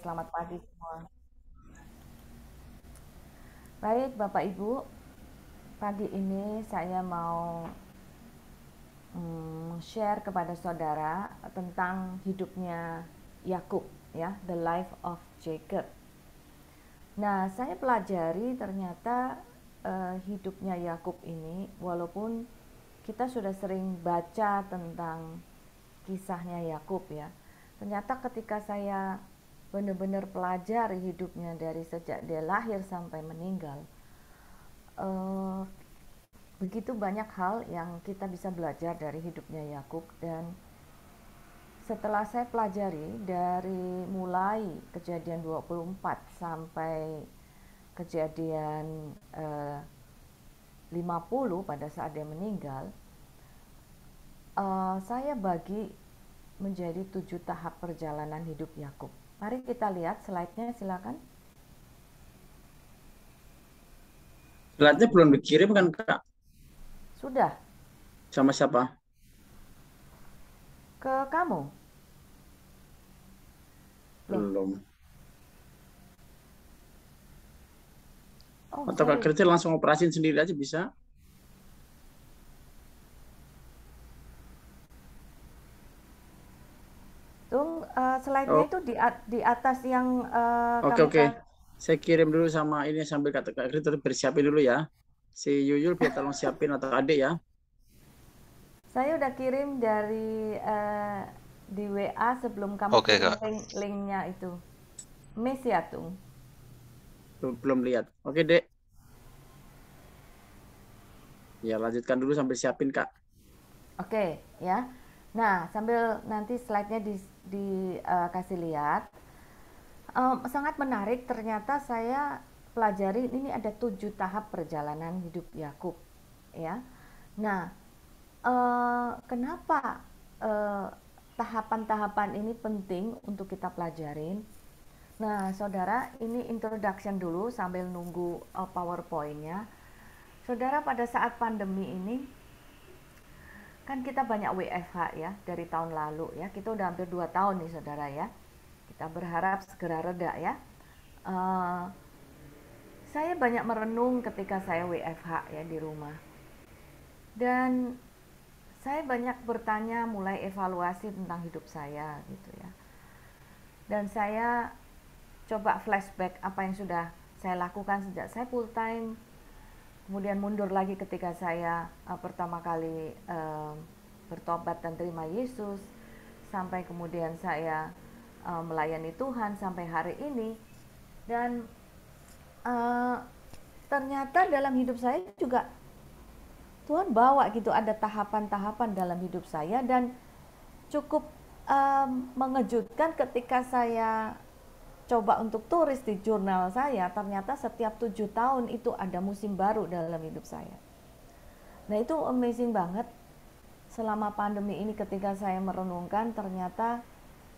selamat pagi semua. Baik, Bapak Ibu, pagi ini saya mau share kepada saudara tentang hidupnya Yakub, ya, the life of Jacob. Nah, saya pelajari ternyata hidupnya Yakub ini, walaupun kita sudah sering baca tentang kisahnya Yakub ya, ternyata ketika saya benar-benar pelajari hidupnya dari sejak dia lahir sampai meninggal, eh, begitu banyak hal yang kita bisa belajar dari hidupnya Yakub. Dan setelah saya pelajari dari mulai kejadian 24 sampai kejadian 50 pada saat dia meninggal, saya bagi menjadi 7 tahap perjalanan hidup Yakub. Mari kita lihat slide-nya, silakan. Slide-nya belum dikirim kan, Kak? Sudah Sama siapa? ke kamu? Loh, Belum. oh Atau Kak sorry. Kritil langsung operasin sendiri aja bisa? Tung, slide-nya Oh, itu di atas yang oke kamu oke. Saya kirim dulu sama ini sambil kata Kak Kritil bersiapin dulu ya. Si Yuyul biar tolong siapin atau adik ya. saya udah kirim dari di WA sebelum kamu Oke, kirim Kak. linknya itu. Miss ya, Tung. Belum lihat. Oke, Dek. Ya, lanjutkan dulu sambil siapin, Kak. Oke, ya. Nah, sambil nanti slide-nya dikasih lihat, sangat menarik ternyata saya pelajari ini ada 7 tahap perjalanan hidup Yakub, ya. Nah, kenapa tahapan-tahapan ini penting untuk kita pelajarin? Nah, saudara, ini introduction dulu sambil nunggu PowerPoint-nya. Saudara, pada saat pandemi ini kan kita banyak WFH ya dari tahun lalu ya. Kita udah hampir 2 tahun nih, saudara ya. Kita berharap segera reda ya. Eh, saya banyak merenung ketika saya WFH ya di rumah. Dan saya banyak bertanya, mulai evaluasi tentang hidup saya gitu ya. Dan saya coba flashback apa yang sudah saya lakukan sejak saya full time, kemudian mundur lagi ketika saya pertama kali bertobat dan terima Yesus, sampai kemudian saya melayani Tuhan sampai hari ini. Dan uh, ternyata dalam hidup saya juga Tuhan bawa gitu, ada tahapan-tahapan dalam hidup saya. Dan cukup mengejutkan ketika saya coba untuk tulis di jurnal saya, ternyata setiap 7 tahun itu ada musim baru dalam hidup saya. Nah, itu amazing banget. Selama pandemi ini ketika saya merenungkan, ternyata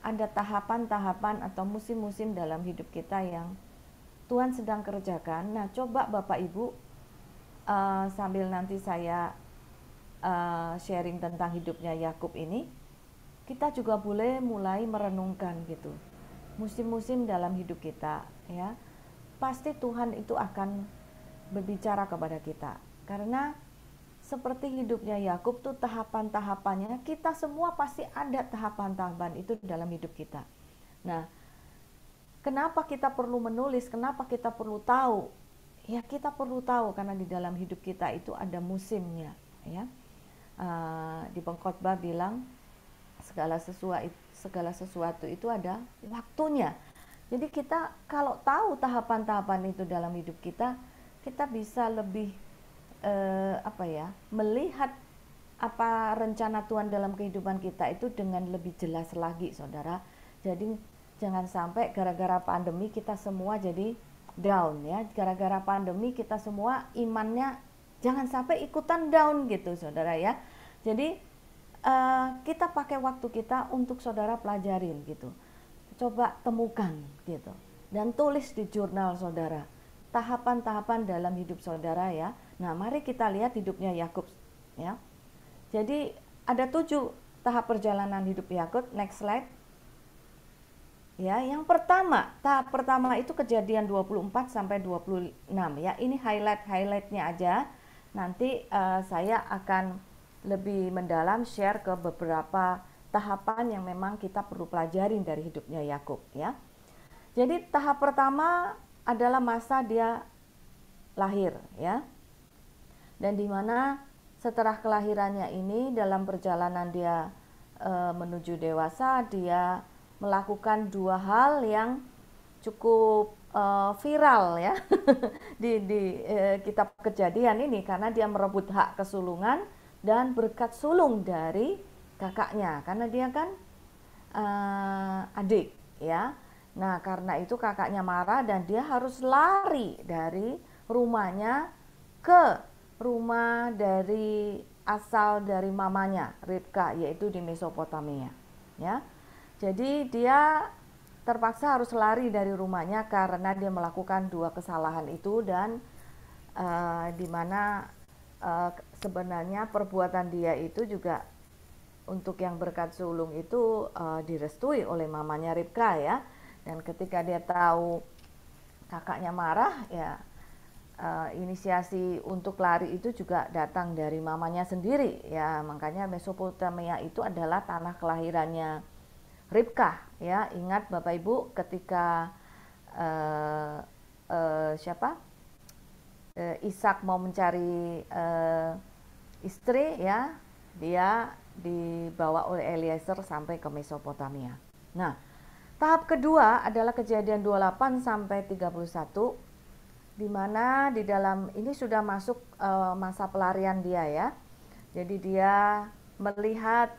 ada tahapan-tahapan atau musim-musim dalam hidup kita yang Tuhan sedang kerjakan. Nah, coba Bapak Ibu, sambil nanti saya sharing tentang hidupnya Yakub ini, kita juga boleh mulai merenungkan gitu. Musim-musim dalam hidup kita ya. Pasti Tuhan itu akan berbicara kepada kita. Karena seperti hidupnya Yakub tuh tahapan-tahapannya, kita semua pasti ada tahapan-tahapan itu dalam hidup kita. Nah, kenapa kita perlu menulis? Kenapa kita perlu tahu? Ya, kita perlu tahu karena di dalam hidup kita itu ada musimnya ya. Di pengkhotbah bilang segala sesuatu itu ada waktunya. Jadi kita kalau tahu tahapan-tahapan itu dalam hidup kita, kita bisa lebih melihat apa rencana Tuhan dalam kehidupan kita itu dengan lebih jelas lagi, saudara. Jadi jangan sampai gara-gara pandemi kita semua jadi down ya. Gara-gara pandemi kita semua imannya jangan sampai ikutan down gitu, saudara ya. Jadi kita pakai waktu kita untuk saudara pelajarin gitu. Coba temukan gitu. Dan tulis di jurnal saudara tahapan-tahapan dalam hidup saudara ya. Nah, mari kita lihat hidupnya Yakub ya. Jadi ada 7 tahap perjalanan hidup Yakub. Next slide. Ya, yang pertama, tahap pertama itu Kejadian 24 sampai 26 ya. Ini highlight-highlightnya aja. Nanti saya akan lebih mendalam share ke beberapa tahapan yang memang kita perlu pelajarin dari hidupnya Yakub ya. Jadi tahap pertama adalah masa dia lahir ya. Dan di mana setelah kelahirannya ini dalam perjalanan dia menuju dewasa, dia melakukan dua hal yang cukup viral ya di kitab Kejadian ini, karena dia merebut hak kesulungan dan berkat sulung dari kakaknya, karena dia kan adik ya. Nah, karena itu kakaknya marah dan dia harus lari dari rumahnya ke rumah dari asal dari mamanya Ribka, yaitu di Mesopotamia ya. Jadi dia terpaksa harus lari dari rumahnya karena dia melakukan dua kesalahan itu, dan di mana sebenarnya perbuatan dia itu juga untuk yang berkat sulung itu direstui oleh mamanya Ribka ya. Dan ketika dia tahu kakaknya marah ya, inisiasi untuk lari itu juga datang dari mamanya sendiri ya. Makanya Mesopotamia itu adalah tanah kelahirannya Ribka ya. Ingat Bapak Ibu, ketika Ishak mau mencari istri ya, dia dibawa oleh Eliezer sampai ke Mesopotamia. Nah, tahap kedua adalah Kejadian 28 sampai 31, di mana di dalam ini sudah masuk masa pelarian dia ya. Jadi dia melihat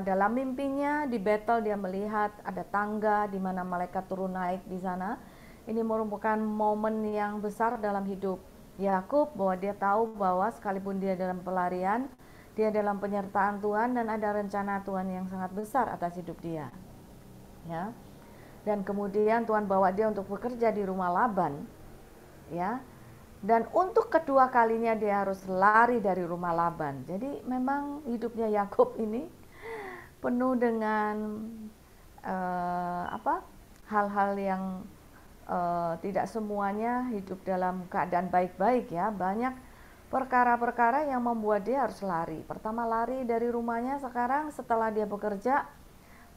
dalam mimpinya di Betel, dia melihat ada tangga di mana malaikat turun naik di sana. Ini merupakan momen yang besar dalam hidup Yakub, bahwa dia tahu bahwa sekalipun dia dalam pelarian, dia dalam penyertaan Tuhan dan ada rencana Tuhan yang sangat besar atas hidup dia. Ya. Dan kemudian Tuhan bawa dia untuk bekerja di rumah Laban. Ya. Dan untuk kedua kalinya dia harus lari dari rumah Laban. Jadi memang hidupnya Yakub ini penuh dengan hal-hal yang tidak semuanya hidup dalam keadaan baik-baik ya. Banyak perkara-perkara yang membuat dia harus lari. Pertama lari dari rumahnya, sekarang setelah dia bekerja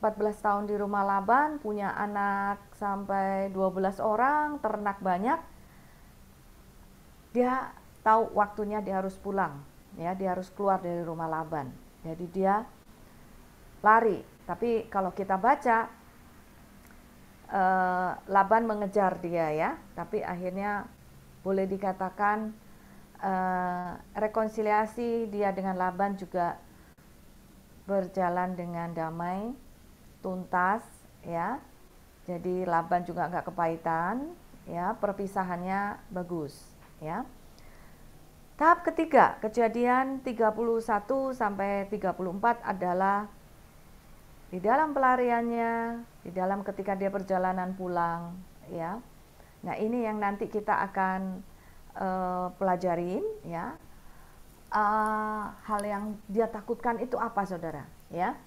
14 tahun di rumah Laban, punya anak sampai 12 orang, ternak banyak. Dia tahu waktunya dia harus pulang ya, dia harus keluar dari rumah Laban. Jadi dia lari. Tapi kalau kita baca, Laban mengejar dia ya, tapi akhirnya boleh dikatakan rekonsiliasi dia dengan Laban juga berjalan dengan damai, tuntas ya. Jadi Laban juga nggak kepahitan ya, perpisahannya bagus ya. Tahap ketiga, Kejadian 31 sampai 34 adalah di dalam pelariannya, di dalam ketika dia perjalanan pulang ya. Nah, ini yang nanti kita akan pelajarin ya. Hal yang dia takutkan itu apa, Saudara? Ya.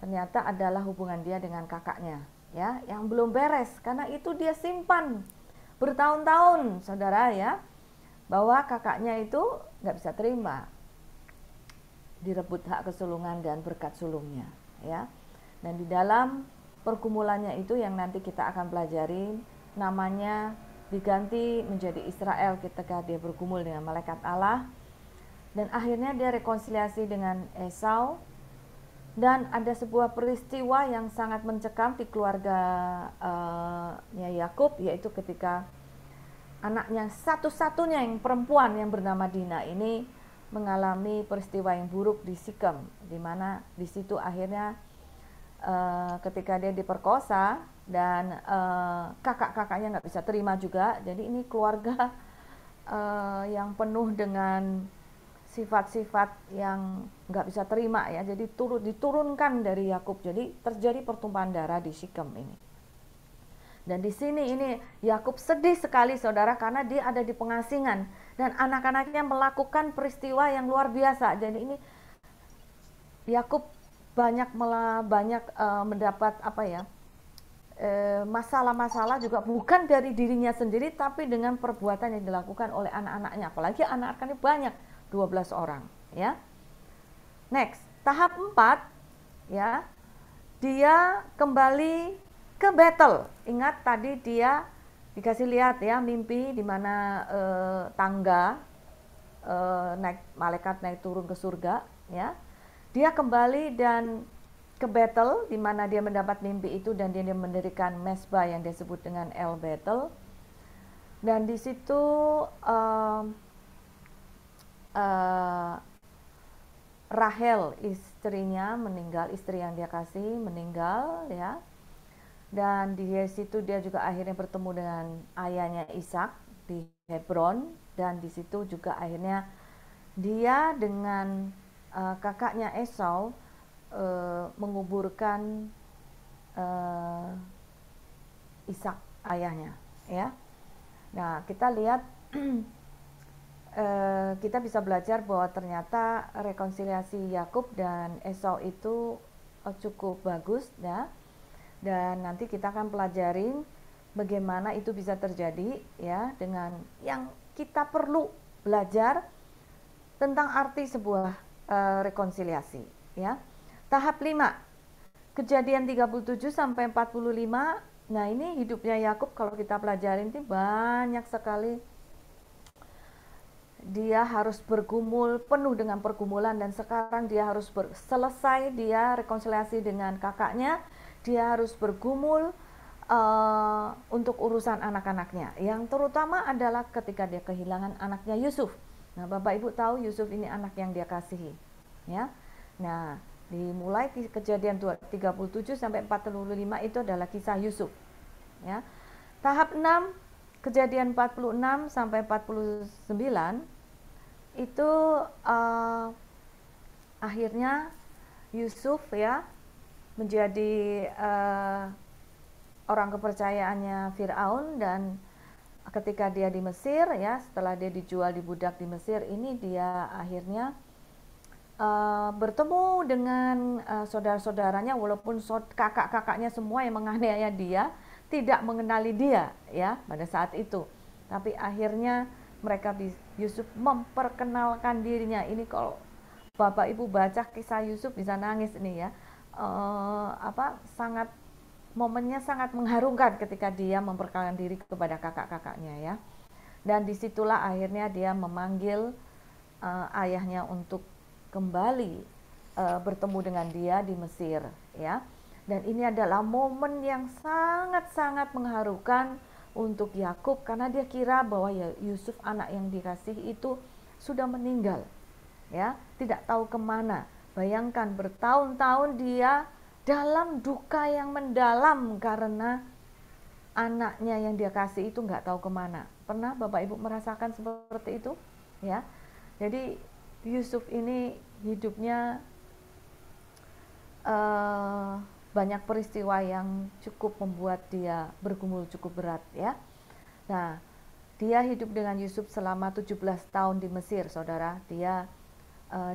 Ternyata adalah hubungan dia dengan kakaknya ya, yang belum beres, karena itu dia simpan bertahun-tahun, Saudara ya. Bahwa kakaknya itu nggak bisa terima direbut hak kesulungan dan berkat sulungnya ya. Dan di dalam pergumulannya itu yang nanti kita akan pelajari, namanya diganti menjadi Israel ketika dia bergumul dengan malaikat Allah. Dan akhirnya dia rekonsiliasi dengan Esau. Dan ada sebuah peristiwa yang sangat mencekam di keluarganya Yakub, yaitu ketika anaknya satu-satunya yang perempuan yang bernama Dina ini mengalami peristiwa yang buruk di Sikem, di mana di situ akhirnya ketika dia diperkosa dan kakak-kakaknya nggak bisa terima juga. Jadi ini keluarga yang penuh dengan sifat-sifat yang nggak bisa terima ya. Jadi diturunkan dari Yakub. Jadi terjadi pertumpahan darah di Sikem ini. Dan di sini ini Yakub sedih sekali, Saudara, karena dia ada di pengasingan dan anak-anaknya melakukan peristiwa yang luar biasa. Jadi ini Yakub banyak mendapat masalah-masalah juga bukan dari dirinya sendiri, tapi dengan perbuatan yang dilakukan oleh anak-anaknya, apalagi anak-anaknya banyak, 12 orang, ya. Next, tahap 4, ya, dia kembali ke battle. Ingat tadi dia dikasih lihat ya mimpi di mana tangga, naik malaikat naik turun ke surga, ya. Dia kembali dan ke battle di mana dia mendapat mimpi itu, dan dia mendirikan mesbah yang disebut dengan El Battle. Dan di situ uh, uh, Rahel istrinya meninggal, istri yang dia kasih meninggal, ya. Dan di situ dia juga akhirnya bertemu dengan ayahnya Ishak di Hebron, dan di situ juga akhirnya dia dengan kakaknya Esau menguburkan Ishak ayahnya, ya. Nah, kita lihat kita bisa belajar bahwa ternyata rekonsiliasi Yakub dan Esau itu cukup bagus, ya. Dan nanti kita akan pelajarin bagaimana itu bisa terjadi, ya, dengan yang kita perlu belajar tentang arti sebuah rekonsiliasi, ya. Tahap 5, Kejadian 37 sampai 45. Nah, ini hidupnya Yakub kalau kita pelajarin ini banyak sekali. Dia harus bergumul, penuh dengan pergumulan, dan sekarang dia harus selesai dia rekonsiliasi dengan kakaknya, dia harus bergumul untuk urusan anak-anaknya, yang terutama adalah ketika dia kehilangan anaknya Yusuf. Nah, Bapak Ibu tahu Yusuf ini anak yang dia kasihi, ya. Nah, dimulai Kejadian 37 sampai 45 itu adalah kisah Yusuf, ya. Tahap 6, Kejadian 46 sampai 49 itu akhirnya Yusuf, ya, menjadi orang kepercayaannya Firaun. Dan ketika dia di Mesir, ya, setelah dia dijual di budak di Mesir ini, dia akhirnya bertemu dengan saudara-saudaranya, walaupun kakak-kakaknya semua yang menganiaya dia tidak mengenali dia, ya, pada saat itu. Tapi akhirnya Yusuf memperkenalkan dirinya. Ini kalau Bapak Ibu baca kisah Yusuf bisa nangis ini, ya. Sangat momennya sangat mengharumkan ketika dia memperkenalkan diri kepada kakak-kakaknya, ya. Dan disitulah akhirnya dia memanggil ayahnya untuk kembali bertemu dengan dia di Mesir, ya. Dan ini adalah momen yang sangat-sangat mengharukan untuk Yakub, karena dia kira bahwa Yusuf anak yang dikasihi itu sudah meninggal, ya, tidak tahu kemana. Bayangkan bertahun-tahun dia dalam duka yang mendalam karena anaknya yang dia kasih itu nggak tahu kemana. Pernah Bapak Ibu merasakan seperti itu, ya? Jadi Yusuf ini hidupnya banyak peristiwa yang cukup membuat dia bergumul cukup berat, ya. Nah, dia hidup dengan Yusuf selama 17 tahun di Mesir, saudara. Dia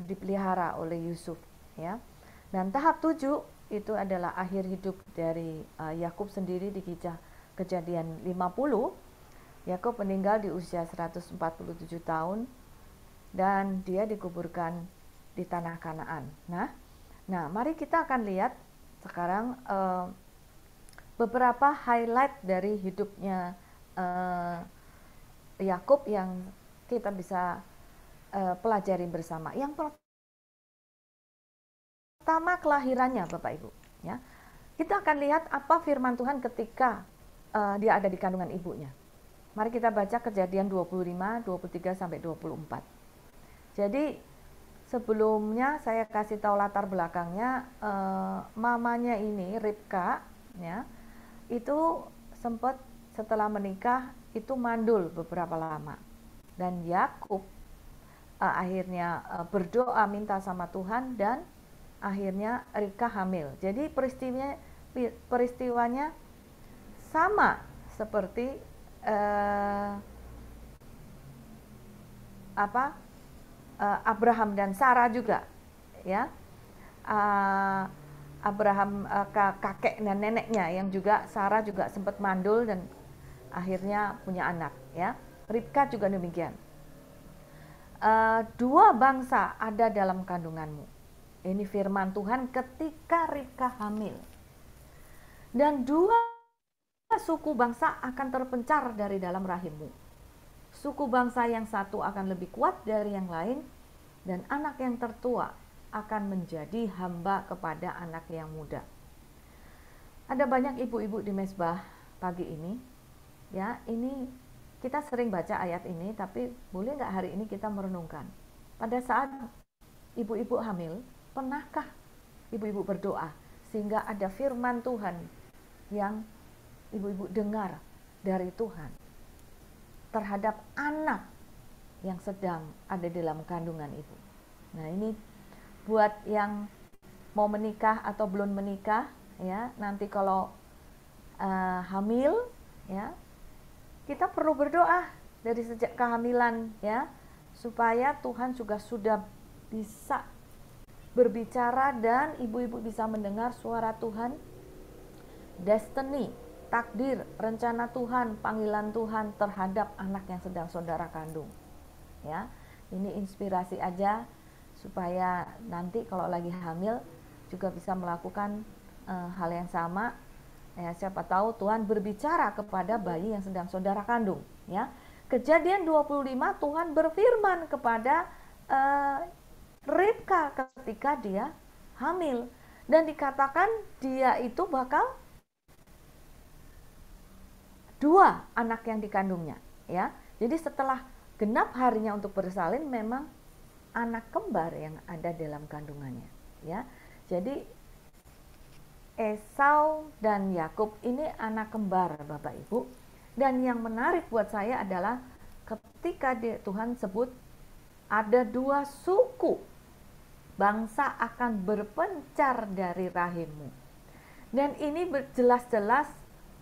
dipelihara oleh Yusuf, ya. Dan tahap 7 itu adalah akhir hidup dari Yakub sendiri di Kejadian 50. Yakub meninggal di usia 147 tahun dan dia dikuburkan di tanah Kanaan. Nah, mari kita akan lihat sekarang beberapa highlight dari hidupnya Yakub yang kita bisa pelajari bersama. Yang pertama, kelahirannya, Bapak Ibu, ya. Kita akan lihat apa firman Tuhan ketika dia ada di kandungan ibunya. Mari kita baca Kejadian 25, 23 sampai 24. Jadi sebelumnya saya kasih tahu latar belakangnya. Mamanya ini Ribka, ya, itu sempat setelah menikah itu mandul beberapa lama, dan Yakub akhirnya berdoa minta sama Tuhan, dan akhirnya Ribka hamil. Jadi peristiwanya sama seperti Abraham dan Sarah juga, ya. Abraham kakek dan neneknya, yang juga Sarah juga sempat mandul dan akhirnya punya anak, ya. Ribka juga demikian. Dua bangsa ada dalam kandunganmu. Ini firman Tuhan ketika Ribka hamil. Dan dua suku bangsa akan terpencar dari dalam rahimmu. Suku bangsa yang satu akan lebih kuat dari yang lain, dan anak yang tertua akan menjadi hamba kepada anak yang muda. Ada banyak ibu-ibu di mesbah pagi ini, ya. Ini kita sering baca ayat ini, tapi boleh nggak hari ini kita merenungkan? Pada saat ibu-ibu hamil, pernahkah ibu-ibu berdoa sehingga ada firman Tuhan yang ibu-ibu dengar dari Tuhan terhadap anak yang sedang ada dalam kandungan ibu? Nah, ini buat yang mau menikah atau belum menikah, ya, nanti kalau hamil, ya, kita perlu berdoa dari sejak kehamilan, ya, supaya Tuhan juga sudah bisa berbicara dan ibu-ibu bisa mendengar suara Tuhan, destiny, takdir, rencana Tuhan, panggilan Tuhan terhadap anak yang sedang saudara kandung, ya. Ini inspirasi aja supaya nanti kalau lagi hamil juga bisa melakukan hal yang sama, ya. Siapa tahu Tuhan berbicara kepada bayi yang sedang saudara kandung, ya. Kejadian 25 Tuhan berfirman kepada Ribka ketika dia hamil, dan dikatakan dia itu bakal dua anak yang dikandungnya, ya. Jadi setelah genap harinya untuk bersalin, memang anak kembar yang ada dalam kandungannya, ya. Jadi Esau dan Yakub ini anak kembar, Bapak Ibu. Dan yang menarik buat saya adalah ketika Tuhan sebut ada dua suku bangsa akan berpencar dari rahimmu. Dan ini jelas-jelas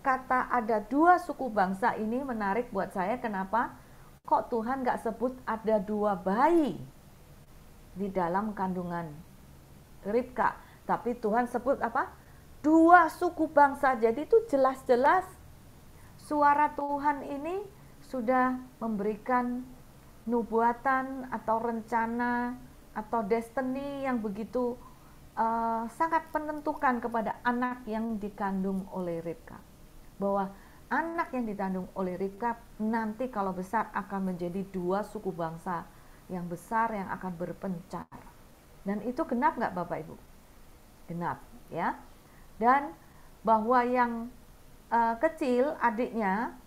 kata ada dua suku bangsa ini menarik buat saya. Kenapa? Kok Tuhan gak sebut ada dua bayi di dalam kandungan Ribka, tapi Tuhan sebut apa? Dua suku bangsa. Jadi itu jelas-jelas suara Tuhan ini sudah memberikan nubuatan atau rencana atau destiny yang begitu sangat menentukan kepada anak yang dikandung oleh Ribka, bahwa anak yang dikandung oleh Ribka nanti kalau besar akan menjadi dua suku bangsa yang besar yang akan berpencar. Dan itu genap nggak Bapak Ibu? Genap, ya. Dan bahwa yang kecil adiknya,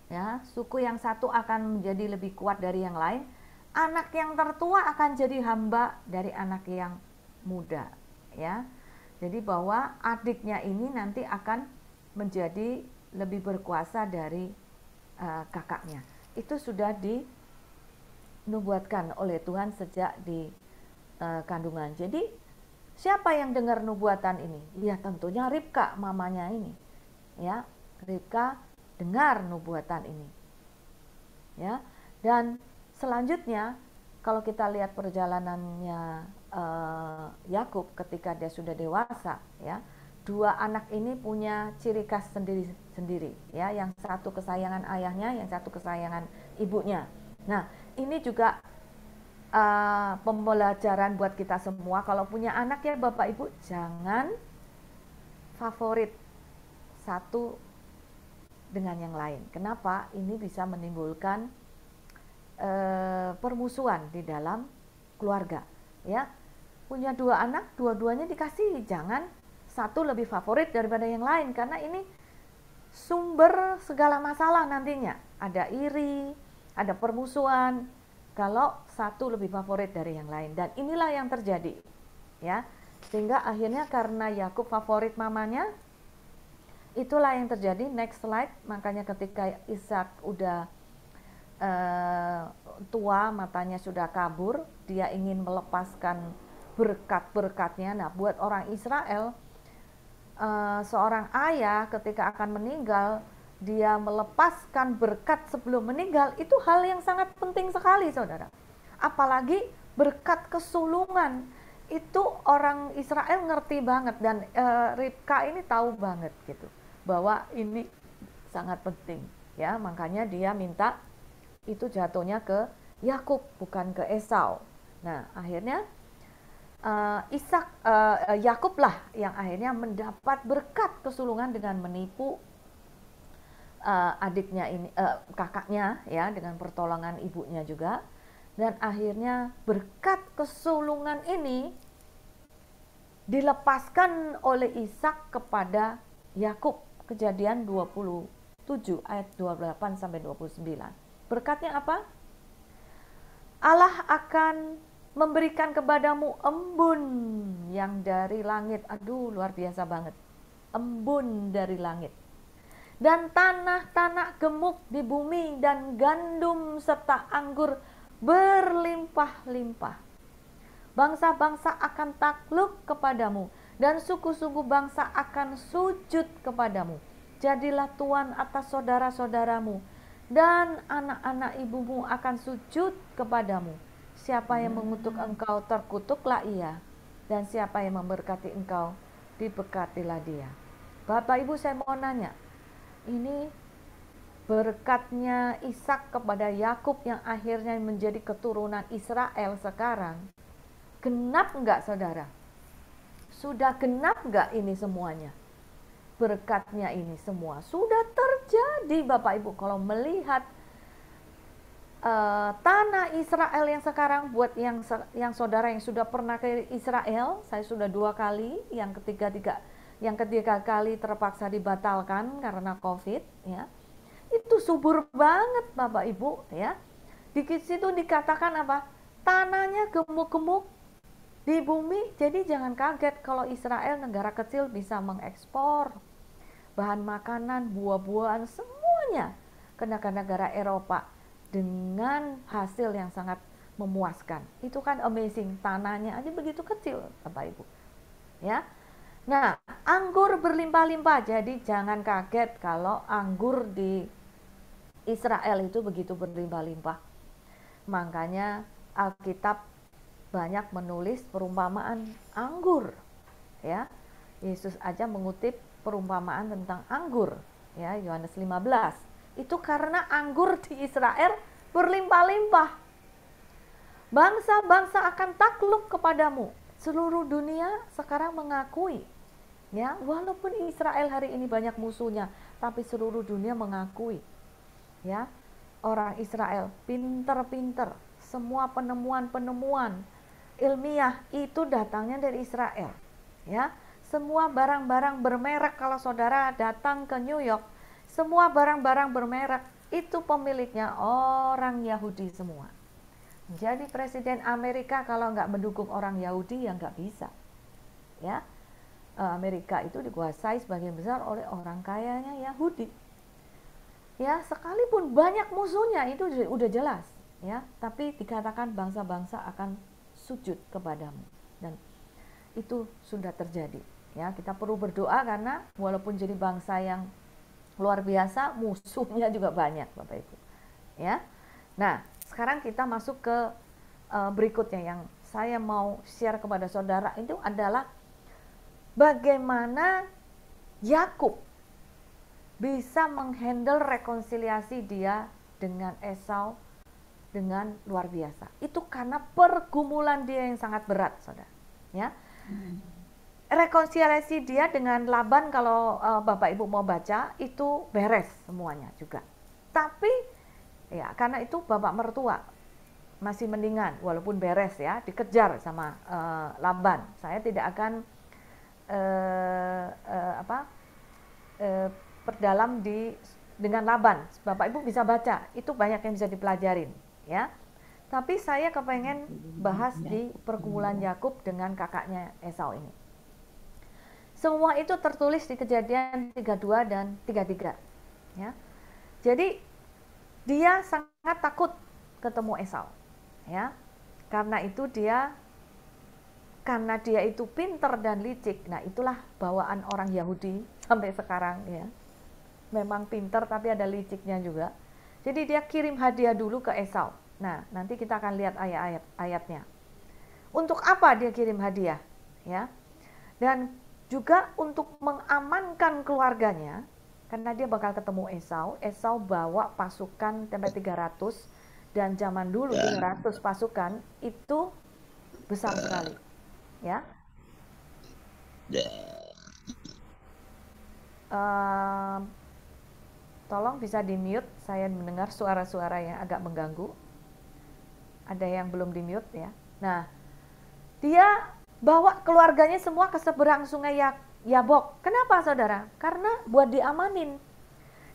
ya, suku yang satu akan menjadi lebih kuat dari yang lain. Anak yang tertua akan jadi hamba dari anak yang muda, ya. Jadi bahwa adiknya ini nanti akan menjadi lebih berkuasa dari kakaknya. Itu sudah dinubuatkan oleh Tuhan sejak di kandungan. Jadi siapa yang dengar nubuatan ini? Ya tentunya Ribka, mamanya ini, ya. Ribka dengar nubuatan ini, ya. Dan selanjutnya kalau kita lihat perjalanannya Yakub ketika dia sudah dewasa, ya, dua anak ini punya ciri khas sendiri-sendiri, ya. Yang satu kesayangan ayahnya, yang satu kesayangan ibunya. Nah, ini juga pembelajaran buat kita semua. Kalau punya anak, ya Bapak Ibu, jangan favorit satu dengan yang lain. Kenapa? Ini bisa menimbulkan permusuhan di dalam keluarga, ya. Punya dua anak, dua-duanya dikasih, jangan satu lebih favorit daripada yang lain, karena ini sumber segala masalah nantinya. Ada iri, ada permusuhan kalau satu lebih favorit dari yang lain. Dan inilah yang terjadi, ya. Sehingga akhirnya karena Yakub favorit mamanya, itulah yang terjadi. Next slide. Makanya ketika Ishak udah tua, matanya sudah kabur, dia ingin melepaskan berkat-berkatnya. Nah, buat orang Israel, seorang ayah ketika akan meninggal, dia melepaskan berkat sebelum meninggal, itu hal yang sangat penting sekali, saudara. Apalagi berkat kesulungan itu orang Israel ngerti banget, dan Ribka ini tahu banget gitu bahwa ini sangat penting ya, makanya dia minta itu jatuhnya ke Yakub bukan ke Esau. Nah akhirnya Yakub lah yang akhirnya mendapat berkat kesulungan dengan menipu adiknya ini, kakaknya ya, dengan pertolongan ibunya juga, dan akhirnya berkat kesulungan ini dilepaskan oleh Ishak kepada Yakub. Kejadian 27 ayat 28 sampai 29. Berkatnya apa? Allah akan memberikan kepadamu embun yang dari langit. Aduh, luar biasa banget. Embun dari langit. Dan tanah-tanah gemuk di bumi, dan gandum serta anggur berlimpah-limpah. Bangsa-bangsa akan takluk kepadamu, dan suku-suku bangsa akan sujud kepadamu. Jadilah tuan atas saudara-saudaramu, dan anak-anak ibumu akan sujud kepadamu. Siapa yang mengutuk engkau, terkutuklah ia, dan siapa yang memberkati engkau, diberkatilah dia. Bapak Ibu, saya mau nanya, ini berkatnya Ishak kepada Yakub yang akhirnya menjadi keturunan Israel sekarang, genap enggak saudara? Sudah genap enggak ini semuanya? Berkatnya ini semua sudah terjadi Bapak Ibu. Kalau melihat tanah Israel yang sekarang, buat yang saudara yang sudah pernah ke Israel, saya sudah 2 kali, yang ketiga kali terpaksa dibatalkan karena COVID ya. Itu subur banget Bapak Ibu ya. Di situ dikatakan apa? Tanahnya gemuk-gemuk di bumi. Jadi jangan kaget kalau Israel, negara kecil, bisa mengekspor bahan makanan, buah-buahan, semuanya ke negara Eropa dengan hasil yang sangat memuaskan. Itu kan amazing, tanahnya aja begitu kecil Bapak Ibu ya. Nah, anggur berlimpah-limpah, jadi jangan kaget kalau anggur di Israel itu begitu berlimpah-limpah. Makanya Alkitab banyak menulis perumpamaan anggur ya. Yesus aja mengutip perumpamaan tentang anggur ya, Yohanes 15. Itu karena anggur di Israel berlimpah-limpah. Bangsa-bangsa akan takluk kepadamu. Seluruh dunia sekarang mengakui ya, walaupun Israel hari ini banyak musuhnya, tapi seluruh dunia mengakui ya, orang Israel pinter-pinter. Semua penemuan-penemuan ilmiah itu datangnya dari Israel ya. Semua barang-barang bermerek, kalau saudara datang ke New York, semua barang-barang bermerek itu pemiliknya orang Yahudi semua. Jadi presiden Amerika kalau nggak mendukung orang Yahudi ya nggak bisa ya. Amerika itu dikuasai sebagian besar oleh orang kayanya Yahudi ya. Sekalipun banyak musuhnya itu udah jelas ya, tapi dikatakan bangsa-bangsa akan sujud kepadamu, dan itu sudah terjadi ya. Kita perlu berdoa karena walaupun jadi bangsa yang luar biasa, musuhnya juga banyak Bapak Ibu ya. Nah sekarang kita masuk ke berikutnya yang saya mau share kepada saudara, itu adalah bagaimana Yakub bisa menghandle rekonsiliasi dia dengan Esau dengan luar biasa. Itu karena pergumulan dia yang sangat berat saudara ya. Rekonsiliasi dia dengan Laban, kalau Bapak Ibu mau baca, itu beres semuanya juga. Tapi ya karena itu bapak mertua masih mendingan, walaupun beres ya, dikejar sama Laban. Saya tidak akan perdalam dengan Laban. Bapak Ibu bisa baca, itu banyak yang bisa dipelajarin ya. Tapi saya kepengen bahas di pergumulan Yakub dengan kakaknya Esau ini. Semua itu tertulis di Kejadian 32 dan 33 ya. Jadi dia sangat takut ketemu Esau ya. Karena dia itu pinter dan licik. Nah, itulah bawaan orang Yahudi sampai sekarang ya. Memang pinter tapi ada liciknya juga. Jadi dia kirim hadiah dulu ke Esau. Nah, nanti kita akan lihat ayat-ayatnya. Untuk apa dia kirim hadiah? Ya. Dan juga untuk mengamankan keluarganya, karena dia bakal ketemu Esau. Esau bawa pasukan sampai 300, dan zaman dulu 300 pasukan itu besar sekali, ya. Tolong bisa di mute, saya mendengar suara-suara yang agak mengganggu. Ada yang belum di mute ya. Nah, dia bawa keluarganya semua ke seberang sungai Yabok. Kenapa saudara? Karena buat diamanin.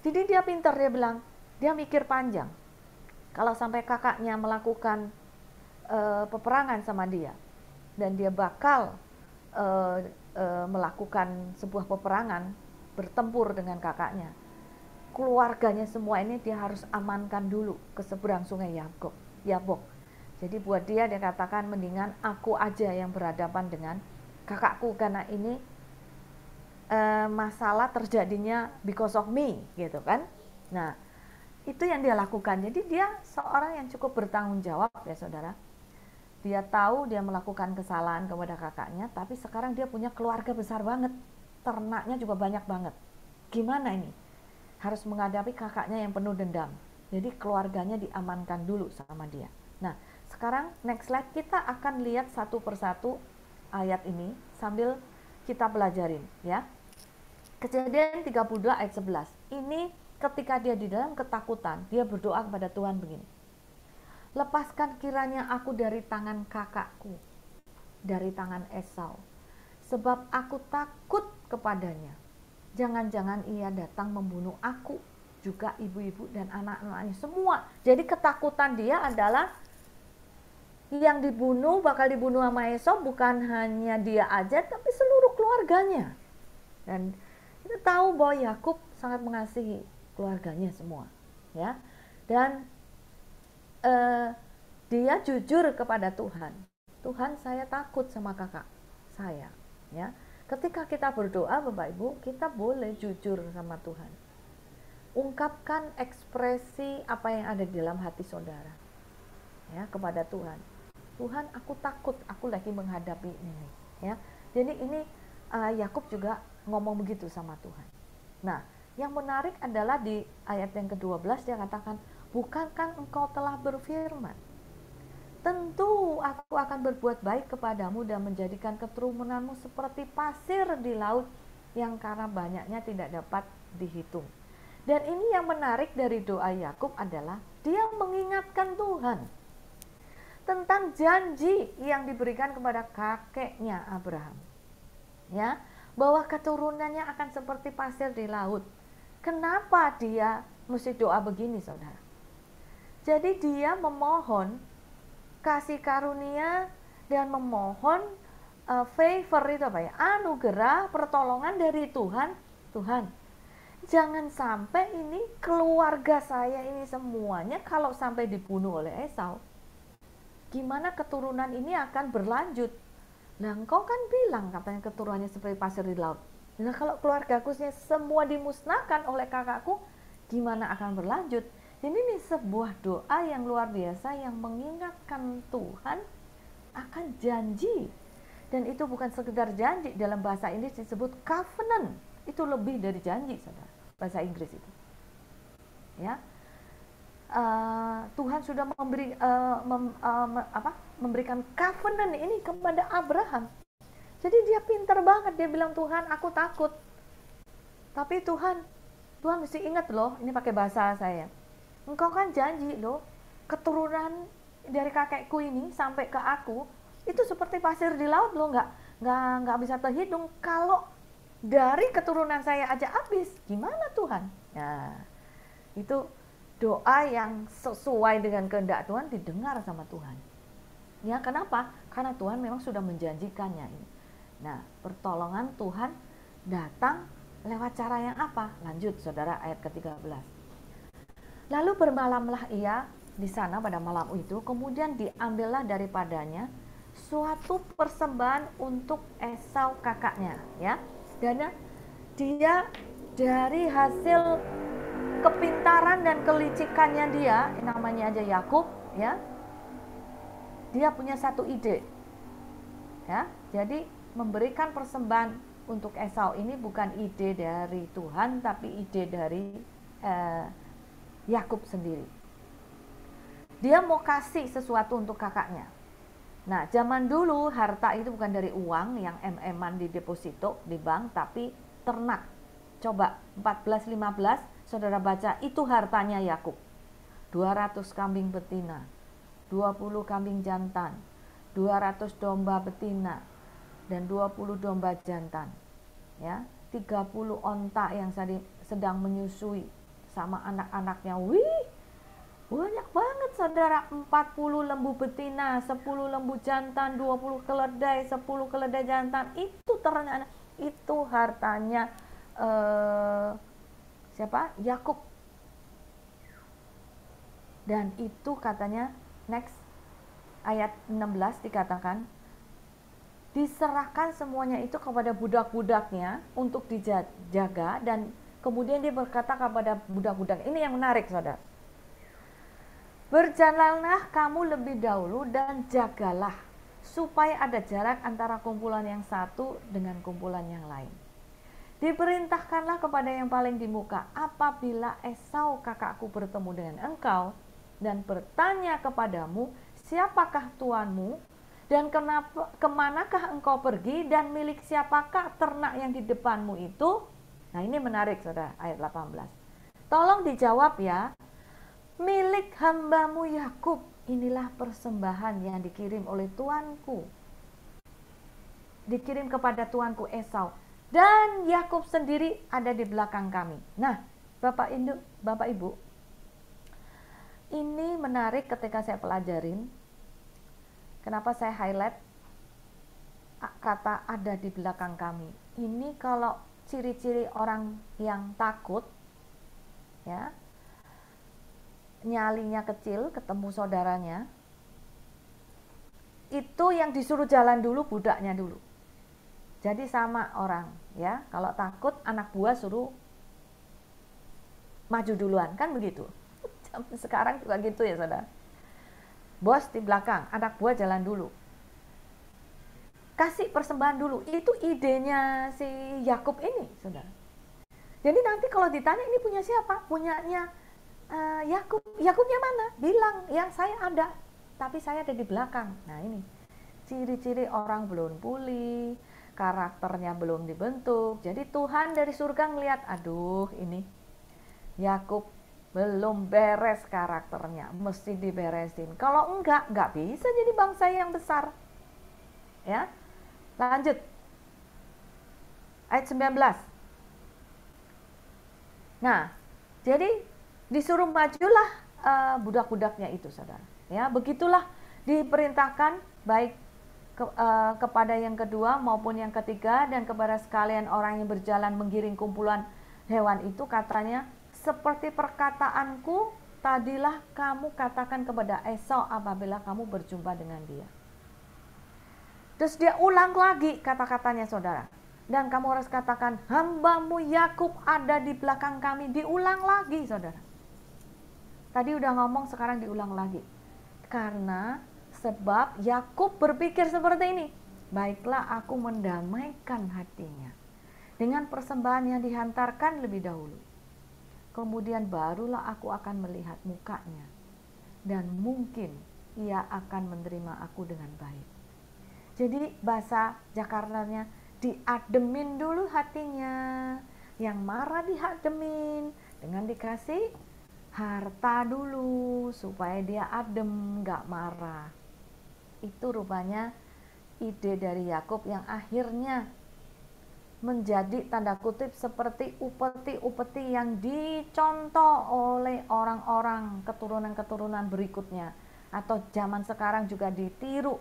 Jadi dia pintar, dia bilang, dia mikir panjang. Kalau sampai kakaknya melakukan peperangan sama dia, dan dia bakal melakukan sebuah peperangan, bertempur dengan kakaknya, keluarganya semua ini dia harus amankan dulu ke seberang sungai Yabok. Jadi buat dia katakan mendingan aku aja yang berhadapan dengan kakakku, karena ini masalah terjadinya because of me, gitu kan. Nah, itu yang dia lakukan. Jadi dia seorang yang cukup bertanggung jawab ya saudara. Dia tahu dia melakukan kesalahan kepada kakaknya, tapi sekarang dia punya keluarga besar banget. Ternaknya juga banyak banget. Gimana ini? Harus menghadapi kakaknya yang penuh dendam. Jadi keluarganya diamankan dulu sama dia. Nah, sekarang next slide kita akan lihat satu persatu ayat ini sambil kita pelajarin ya. Kejadian 32 ayat 11. Ini ketika dia di dalam ketakutan, dia berdoa kepada Tuhan begini. Lepaskan kiranya aku dari tangan kakakku, dari tangan Esau, sebab aku takut kepadanya. Jangan-jangan ia datang membunuh aku, juga ibu-ibu dan anak-anaknya semua. Jadi ketakutan dia adalah yang dibunuh, bakal dibunuh sama Esau bukan hanya dia aja, tapi seluruh keluarganya. Dan kita tahu bahwa Yakub sangat mengasihi keluarganya semua, ya. Dan dia jujur kepada Tuhan. Tuhan, saya takut sama kakak saya, ya. Ketika kita berdoa, Bapak Ibu, kita boleh jujur sama Tuhan. Ungkapkan ekspresi apa yang ada di dalam hati saudara, ya, kepada Tuhan. Tuhan, aku takut, aku lagi menghadapi ini, ya. Jadi ini Yakub juga ngomong begitu sama Tuhan. Nah, yang menarik adalah di ayat yang ke-12 dia katakan, bukankah engkau telah berfirman, tentu aku akan berbuat baik kepadamu dan menjadikan keturunanmu seperti pasir di laut yang karena banyaknya tidak dapat dihitung. Dan ini yang menarik dari doa Yakub adalah dia mengingatkan Tuhan tentang janji yang diberikan kepada kakeknya Abraham, ya, bahwa keturunannya akan seperti pasir di laut. Kenapa dia mesti doa begini, saudara? Jadi dia memohon kasih karunia dan memohon favor, itu apa ya, anugerah, pertolongan dari Tuhan. Tuhan, jangan sampai ini keluarga saya ini semuanya kalau sampai dibunuh oleh Esau, gimana keturunan ini akan berlanjut? Nah, engkau kan bilang katanya keturunannya seperti pasir di laut. Nah, kalau keluargaku semua dimusnahkan oleh kakakku, gimana akan berlanjut? Jadi ini sebuah doa yang luar biasa yang mengingatkan Tuhan akan janji. Dan itu bukan sekedar janji, dalam bahasa Inggris disebut covenant. Itu lebih dari janji, saudara. Bahasa Inggris itu, ya. Tuhan sudah memberikan covenant ini kepada Abraham. Jadi dia pintar banget, dia bilang, Tuhan, aku takut. Tapi Tuhan mesti ingat loh, ini pakai bahasa saya. Engkau kan janji loh, keturunan dari kakekku ini sampai ke aku itu seperti pasir di laut loh, nggak bisa terhitung. Kalau dari keturunan saya aja habis, gimana Tuhan? Nah, itu doa yang sesuai dengan kehendak Tuhan didengar sama Tuhan. Ya, kenapa? Karena Tuhan memang sudah menjanjikannya ini. Nah, pertolongan Tuhan datang lewat cara yang apa? Lanjut, saudara, ayat ke-13. Lalu bermalamlah ia di sana pada malam itu, kemudian diambillah daripadanya suatu persembahan untuk Esau kakaknya, ya. Dan dia dari hasil kepintaran dan kelicikannya dia, namanya aja Yakub, ya. Dia punya satu ide. Ya, jadi memberikan persembahan untuk Esau ini bukan ide dari Tuhan, tapi ide dari Yakub sendiri. Dia mau kasih sesuatu untuk kakaknya. Nah, zaman dulu harta itu bukan dari uang yang em-eman di deposito di bank, tapi ternak. Coba 14-15, saudara baca, itu hartanya Yakub. 200 kambing betina, 20 kambing jantan, 200 domba betina, dan 20 domba jantan. Ya, 30 onta yang sedang menyusui sama anak-anaknya. Wih, banyak banget saudara. 40 lembu betina, 10 lembu jantan, 20 keledai, 10 keledai jantan. Itu ternyata itu hartanya siapa? Yakub. Dan itu katanya next ayat 16 dikatakan diserahkan semuanya itu kepada budak-budaknya untuk dijaga, dan kemudian dia berkata kepada budak-budak, ini yang menarik saudara, berjalanlah kamu lebih dahulu dan jagalah supaya ada jarak antara kumpulan yang satu dengan kumpulan yang lain. Diperintahkanlah kepada yang paling di muka, apabila Esau kakakku bertemu dengan engkau dan bertanya kepadamu, siapakah tuanmu dan kemanakah engkau pergi dan milik siapakah ternak yang di depanmu itu? Nah, ini menarik saudara, ayat 18. Tolong dijawab ya. Milik hambamu Yakub, inilah persembahan yang dikirim oleh tuanku. Dikirim kepada tuanku Esau. Dan Yakub sendiri ada di belakang kami. Nah, Bapak Ibu, ini menarik ketika saya pelajarin. Kenapa saya highlight kata ada di belakang kami? Ini kalau ciri-ciri orang yang takut, ya, nyalinya kecil, ketemu saudaranya, itu yang disuruh jalan dulu budaknya dulu. Jadi sama orang, ya, kalau takut anak buah suruh maju duluan, kan begitu. Sekarang juga gitu ya saudara. Bos di belakang, anak buah jalan dulu. Kasih persembahan dulu. Itu idenya si Yakub ini, saudara. Jadi nanti kalau ditanya ini punya siapa? Punyanya Yakub. Yakubnya mana? Bilang, yang saya ada, tapi saya ada di belakang. Nah ini, ciri-ciri orang belum pulih, karakternya belum dibentuk. Jadi Tuhan dari surga ngelihat, aduh ini Yakub belum beres karakternya, mesti diberesin. Kalau enggak bisa jadi bangsa yang besar. Ya, lanjut. Ayat 19. Nah, jadi disuruh majulah budak-budaknya itu, saudara. Ya, begitulah diperintahkan baik kepada yang kedua maupun yang ketiga dan kepada sekalian orang yang berjalan menggiring kumpulan hewan itu, katanya, seperti perkataanku tadilah kamu katakan kepada Esau apabila kamu berjumpa dengan dia. Terus dia ulang lagi kata-katanya saudara. Dan kamu harus katakan, hambamu Yakub ada di belakang kami. Diulang lagi saudara. Tadi udah ngomong, sekarang diulang lagi. Karena sebab Yakub berpikir seperti ini, baiklah aku mendamaikan hatinya dengan persembahan yang dihantarkan lebih dahulu. Kemudian barulah aku akan melihat mukanya, dan mungkin ia akan menerima aku dengan baik. Jadi bahasa Jakartanya, diademin dulu hatinya. Yang marah diademin dengan dikasih harta dulu supaya dia adem, gak marah. Itu rupanya ide dari Yakub yang akhirnya menjadi tanda kutip seperti upeti-upeti yang dicontoh oleh orang-orang keturunan-keturunan berikutnya, atau zaman sekarang juga ditiru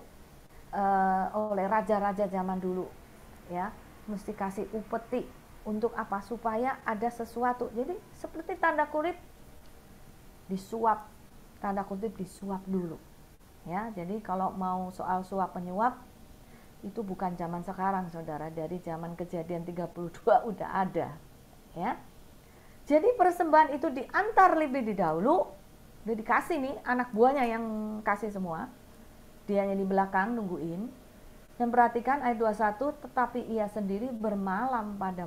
oleh raja-raja zaman dulu, ya, mesti kasih upeti untuk apa? Supaya ada sesuatu. Jadi seperti tanda kutip disuap, tanda kutip disuap dulu, ya. Jadi kalau mau soal suap menyuap itu bukan zaman sekarang saudara, dari zaman Kejadian 32 udah ada, ya. Jadi persembahan itu diantar lebih dahulu, udah dikasih nih, anak buahnya yang kasih semua, dianya di belakang nungguin. Dan perhatikan ayat 21, tetapi ia sendiri bermalam pada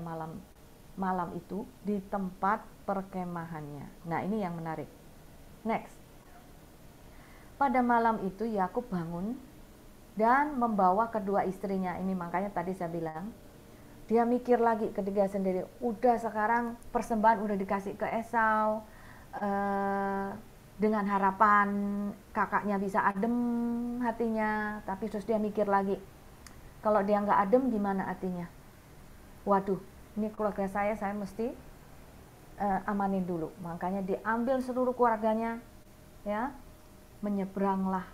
malam itu di tempat perkemahannya. Nah, ini yang menarik. Next. Pada malam itu Yakub bangun dan membawa kedua istrinya. Ini makanya tadi saya bilang, dia mikir lagi ketika sendiri, udah sekarang persembahan udah dikasih ke Esau, dengan harapan kakaknya bisa adem hatinya, tapi terus dia mikir lagi, kalau dia nggak adem gimana hatinya? Waduh, ini keluarga saya mesti amanin dulu. Makanya diambil seluruh keluarganya, ya, menyeberanglah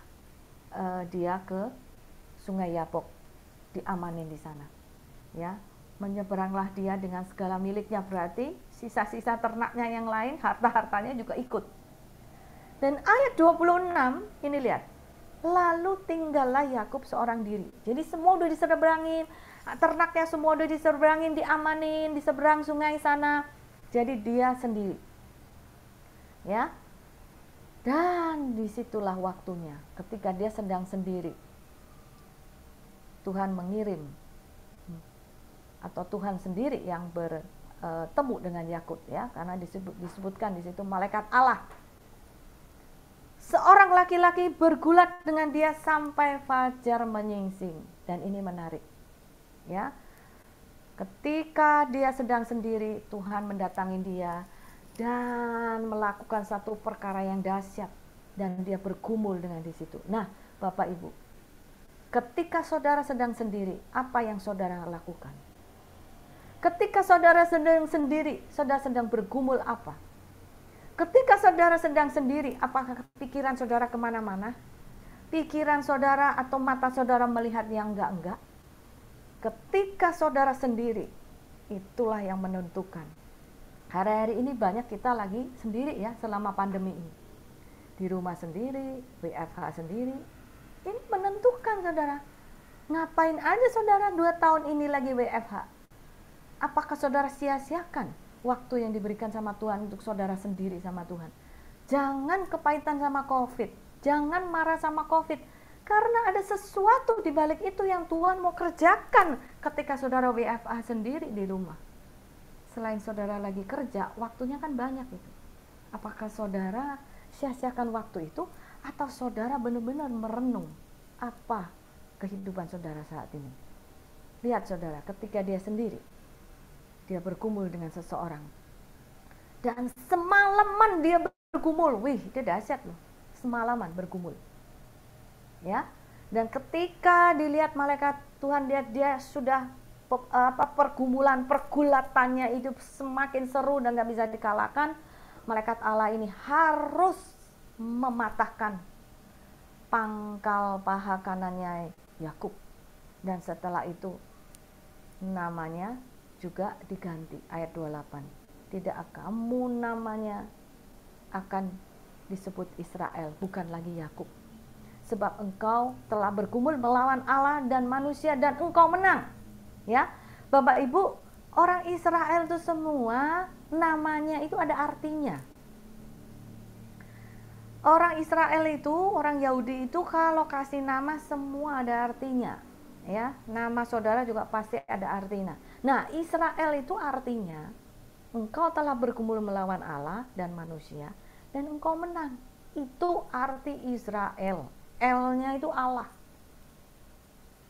dia ke Sungai Yabok, diamanin di sana, ya. Menyeberanglah dia dengan segala miliknya, berarti sisa-sisa ternaknya yang lain, harta-hartanya juga ikut. Dan ayat 26 ini lihat, lalu tinggallah Yakub seorang diri. Jadi semua udah diseberangin, ternaknya semua udah diseberangin, diamanin di seberang sungai sana. Jadi dia sendiri, ya. Dan disitulah waktunya, ketika dia sedang sendiri, Tuhan mengirim, atau Tuhan sendiri yang bertemu dengan Yakub, ya, karena disebutkan di situ malaikat Allah. Seorang laki-laki bergulat dengan dia sampai fajar menyingsing. Dan ini menarik, ya. Ketika dia sedang sendiri, Tuhan mendatangi dia dan melakukan satu perkara yang dahsyat, dan dia bergumul dengan di situ. Nah, Bapak Ibu, ketika saudara sedang sendiri, apa yang saudara lakukan? Ketika saudara sedang sendiri, saudara sedang bergumul apa? Ketika saudara sedang sendiri, apakah pikiran saudara kemana-mana? Pikiran saudara atau mata saudara melihat yang enggak-enggak? Ketika saudara sendiri, itulah yang menentukan. Hari-hari ini banyak kita lagi sendiri, ya, selama pandemi ini. Di rumah sendiri, WFH sendiri. Ini menentukan saudara. Ngapain aja saudara 2 tahun ini lagi WFH? Apakah saudara sia-siakan waktu yang diberikan sama Tuhan untuk saudara sendiri sama Tuhan? Jangan kepahitan sama COVID, jangan marah sama COVID, karena ada sesuatu di balik itu yang Tuhan mau kerjakan ketika saudara WFH sendiri di rumah. Selain saudara lagi kerja, waktunya kan banyak itu. Apakah saudara sia-siakan waktu itu, atau saudara benar-benar merenung apa kehidupan saudara saat ini? Lihat saudara, ketika dia sendiri, dia bergumul dengan seseorang, dan semalaman dia bergumul. Wih, dia dahsyat loh, semalaman bergumul, ya. Dan ketika dilihat malaikat Tuhan, dia sudah pergulatannya itu semakin seru dan gak bisa dikalahkan. Malaikat Allah ini harus mematahkan pangkal paha kanannya Yakub, dan setelah itu namanya juga diganti. Ayat 28, tidak kamu namanya akan disebut Israel, bukan lagi Yakub, sebab engkau telah bergumul melawan Allah dan manusia, dan engkau menang. Ya, Bapak Ibu, orang Israel itu semua namanya itu ada artinya. Orang Israel itu, orang Yahudi itu kalau kasih nama semua ada artinya, ya. Nama saudara juga pasti ada artinya. Nah, Israel itu artinya engkau telah bergumul melawan Allah dan manusia, dan engkau menang. Itu arti Israel. L-nya itu Allah.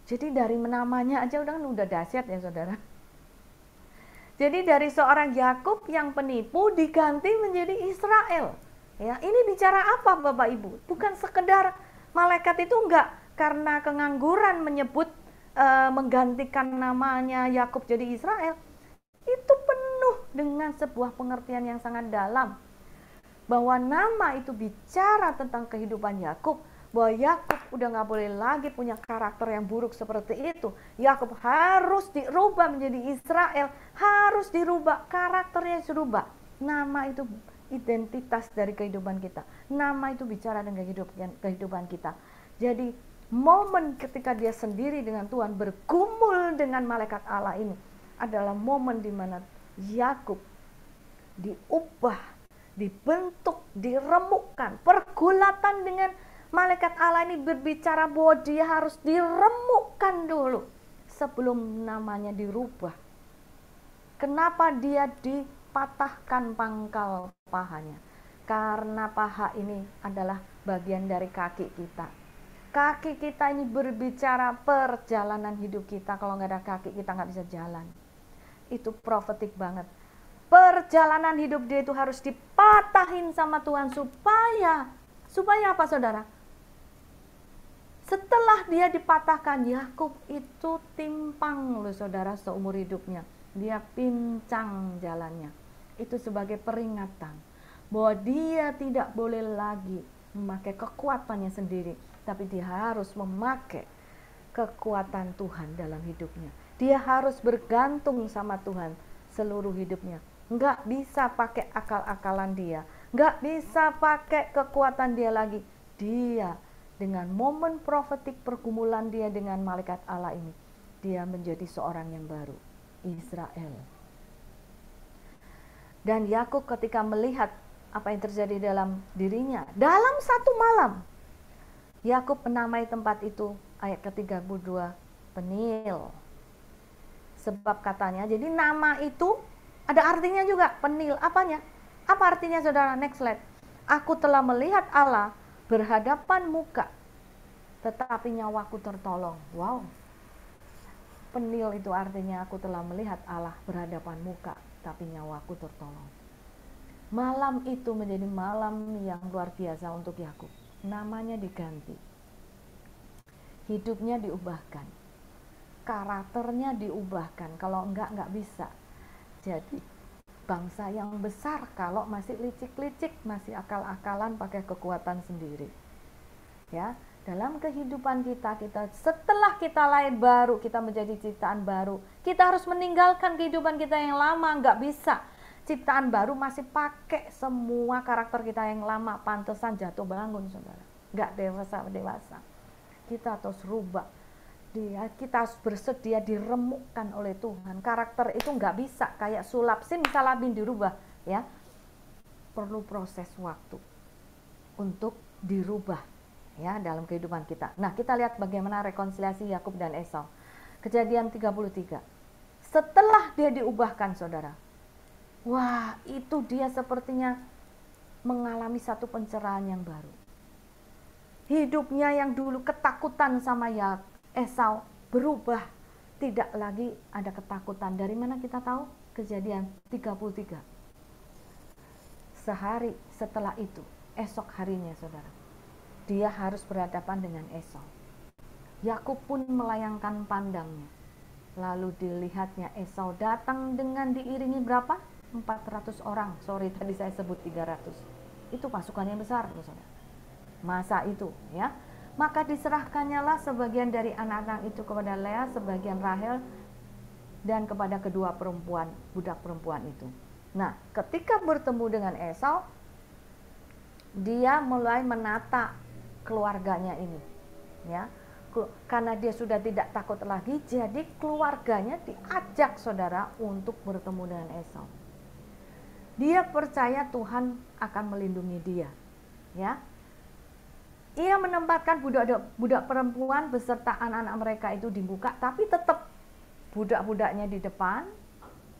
Jadi dari namanya aja udah dahsyat, ya saudara. Jadi dari seorang Yakub yang penipu diganti menjadi Israel. Ya, ini bicara apa Bapak Ibu? Bukan sekedar malaikat itu enggak karena kengangguran menyebut menggantikan namanya Yakub jadi Israel. Itu penuh dengan sebuah pengertian yang sangat dalam, bahwa nama itu bicara tentang kehidupan Yakub, bahwa Yakub udah nggak boleh lagi punya karakter yang buruk seperti itu. Yakub harus dirubah menjadi Israel, harus dirubah, karakternya dirubah. Nama itu identitas dari kehidupan kita. Nama itu bicara dengan kehidupan kita. Jadi momen ketika dia sendiri dengan Tuhan, bergumul dengan malaikat Allah ini adalah momen di mana Yakub diubah, dibentuk, diremukkan, pergulatan dengan malaikat Allah ini berbicara bahwa dia harus diremukkan dulu sebelum namanya dirubah. Kenapa dia dipatahkan pangkal pahanya? Karena paha ini adalah bagian dari kaki kita. Kaki kita ini berbicara perjalanan hidup kita. Kalau nggak ada kaki kita nggak bisa jalan. Itu profetik banget. Perjalanan hidup dia itu harus dipatahin sama Tuhan supaya apa saudara? Setelah dia dipatahkan, Yakub itu timpang loh saudara seumur hidupnya. Dia pincang jalannya. Itu sebagai peringatan bahwa dia tidak boleh lagi memakai kekuatannya sendiri, tapi dia harus memakai kekuatan Tuhan dalam hidupnya. Dia harus bergantung sama Tuhan seluruh hidupnya. Nggak bisa pakai akal-akalan dia, nggak bisa pakai kekuatan dia lagi. Dia dengan momen profetik pergumulan dia dengan malaikat Allah ini, dia menjadi seorang yang baru, Israel. Dan Yakub ketika melihat apa yang terjadi dalam dirinya, dalam satu malam, Yakub menamai tempat itu, ayat ke-32, Penil. Sebab katanya, jadi nama itu ada artinya juga, Penil. Apanya? Apa artinya saudara? Next slide. Aku telah melihat Allah berhadapan muka, tetapi nyawaku tertolong. Wow. Penil itu artinya aku telah melihat Allah berhadapan muka, tapi nyawaku tertolong. Malam itu menjadi malam yang luar biasa untuk Yakub. Namanya diganti. Hidupnya diubahkan. Karakternya diubahkan. Kalau enggak bisa. Jadi bangsa yang besar kalau masih licik-licik, masih akal-akalan pakai kekuatan sendiri. Ya, dalam kehidupan kita setelah kita lahir baru, kita menjadi ciptaan baru. Kita harus meninggalkan kehidupan kita yang lama, enggak bisa. Ciptaan baru masih pakai semua karakter kita yang lama, pantesan jatuh bangun saudara. Nggak dewasa. Kita harus rubah. Kita harus bersedia diremukkan oleh Tuhan. Karakter itu nggak bisa kayak sulap simsalabim dirubah, ya. Perlu proses waktu untuk dirubah, ya, dalam kehidupan kita. Nah, kita lihat bagaimana rekonsiliasi Yakub dan Esau. Kejadian 33. Setelah dia diubahkan, saudara. Wah, itu dia sepertinya mengalami satu pencerahan yang baru. Hidupnya yang dulu ketakutan sama Esau berubah. Tidak lagi ada ketakutan. Dari mana kita tahu? Kejadian 33. Sehari setelah itu, esok harinya saudara, dia harus berhadapan dengan Esau. Yakub pun melayangkan pandangnya. Lalu dilihatnya Esau datang dengan diiringi berapa? 400 orang. Sorry, tadi saya sebut 300. Itu pasukan yang besar, saudara. Masa itu, ya. Maka diserahkannya lah sebagian dari anak-anak itu kepada Lea, sebagian Rahel, dan kepada kedua budak perempuan itu. Nah, ketika bertemu dengan Esau, dia mulai menata keluarganya ini, ya. Karena dia sudah tidak takut lagi, jadi keluarganya diajak saudara untuk bertemu dengan Esau. Dia percaya Tuhan akan melindungi dia, ya. Ia menempatkan budak perempuan beserta anak-anak mereka itu di muka, tapi tetap budak-budaknya di depan,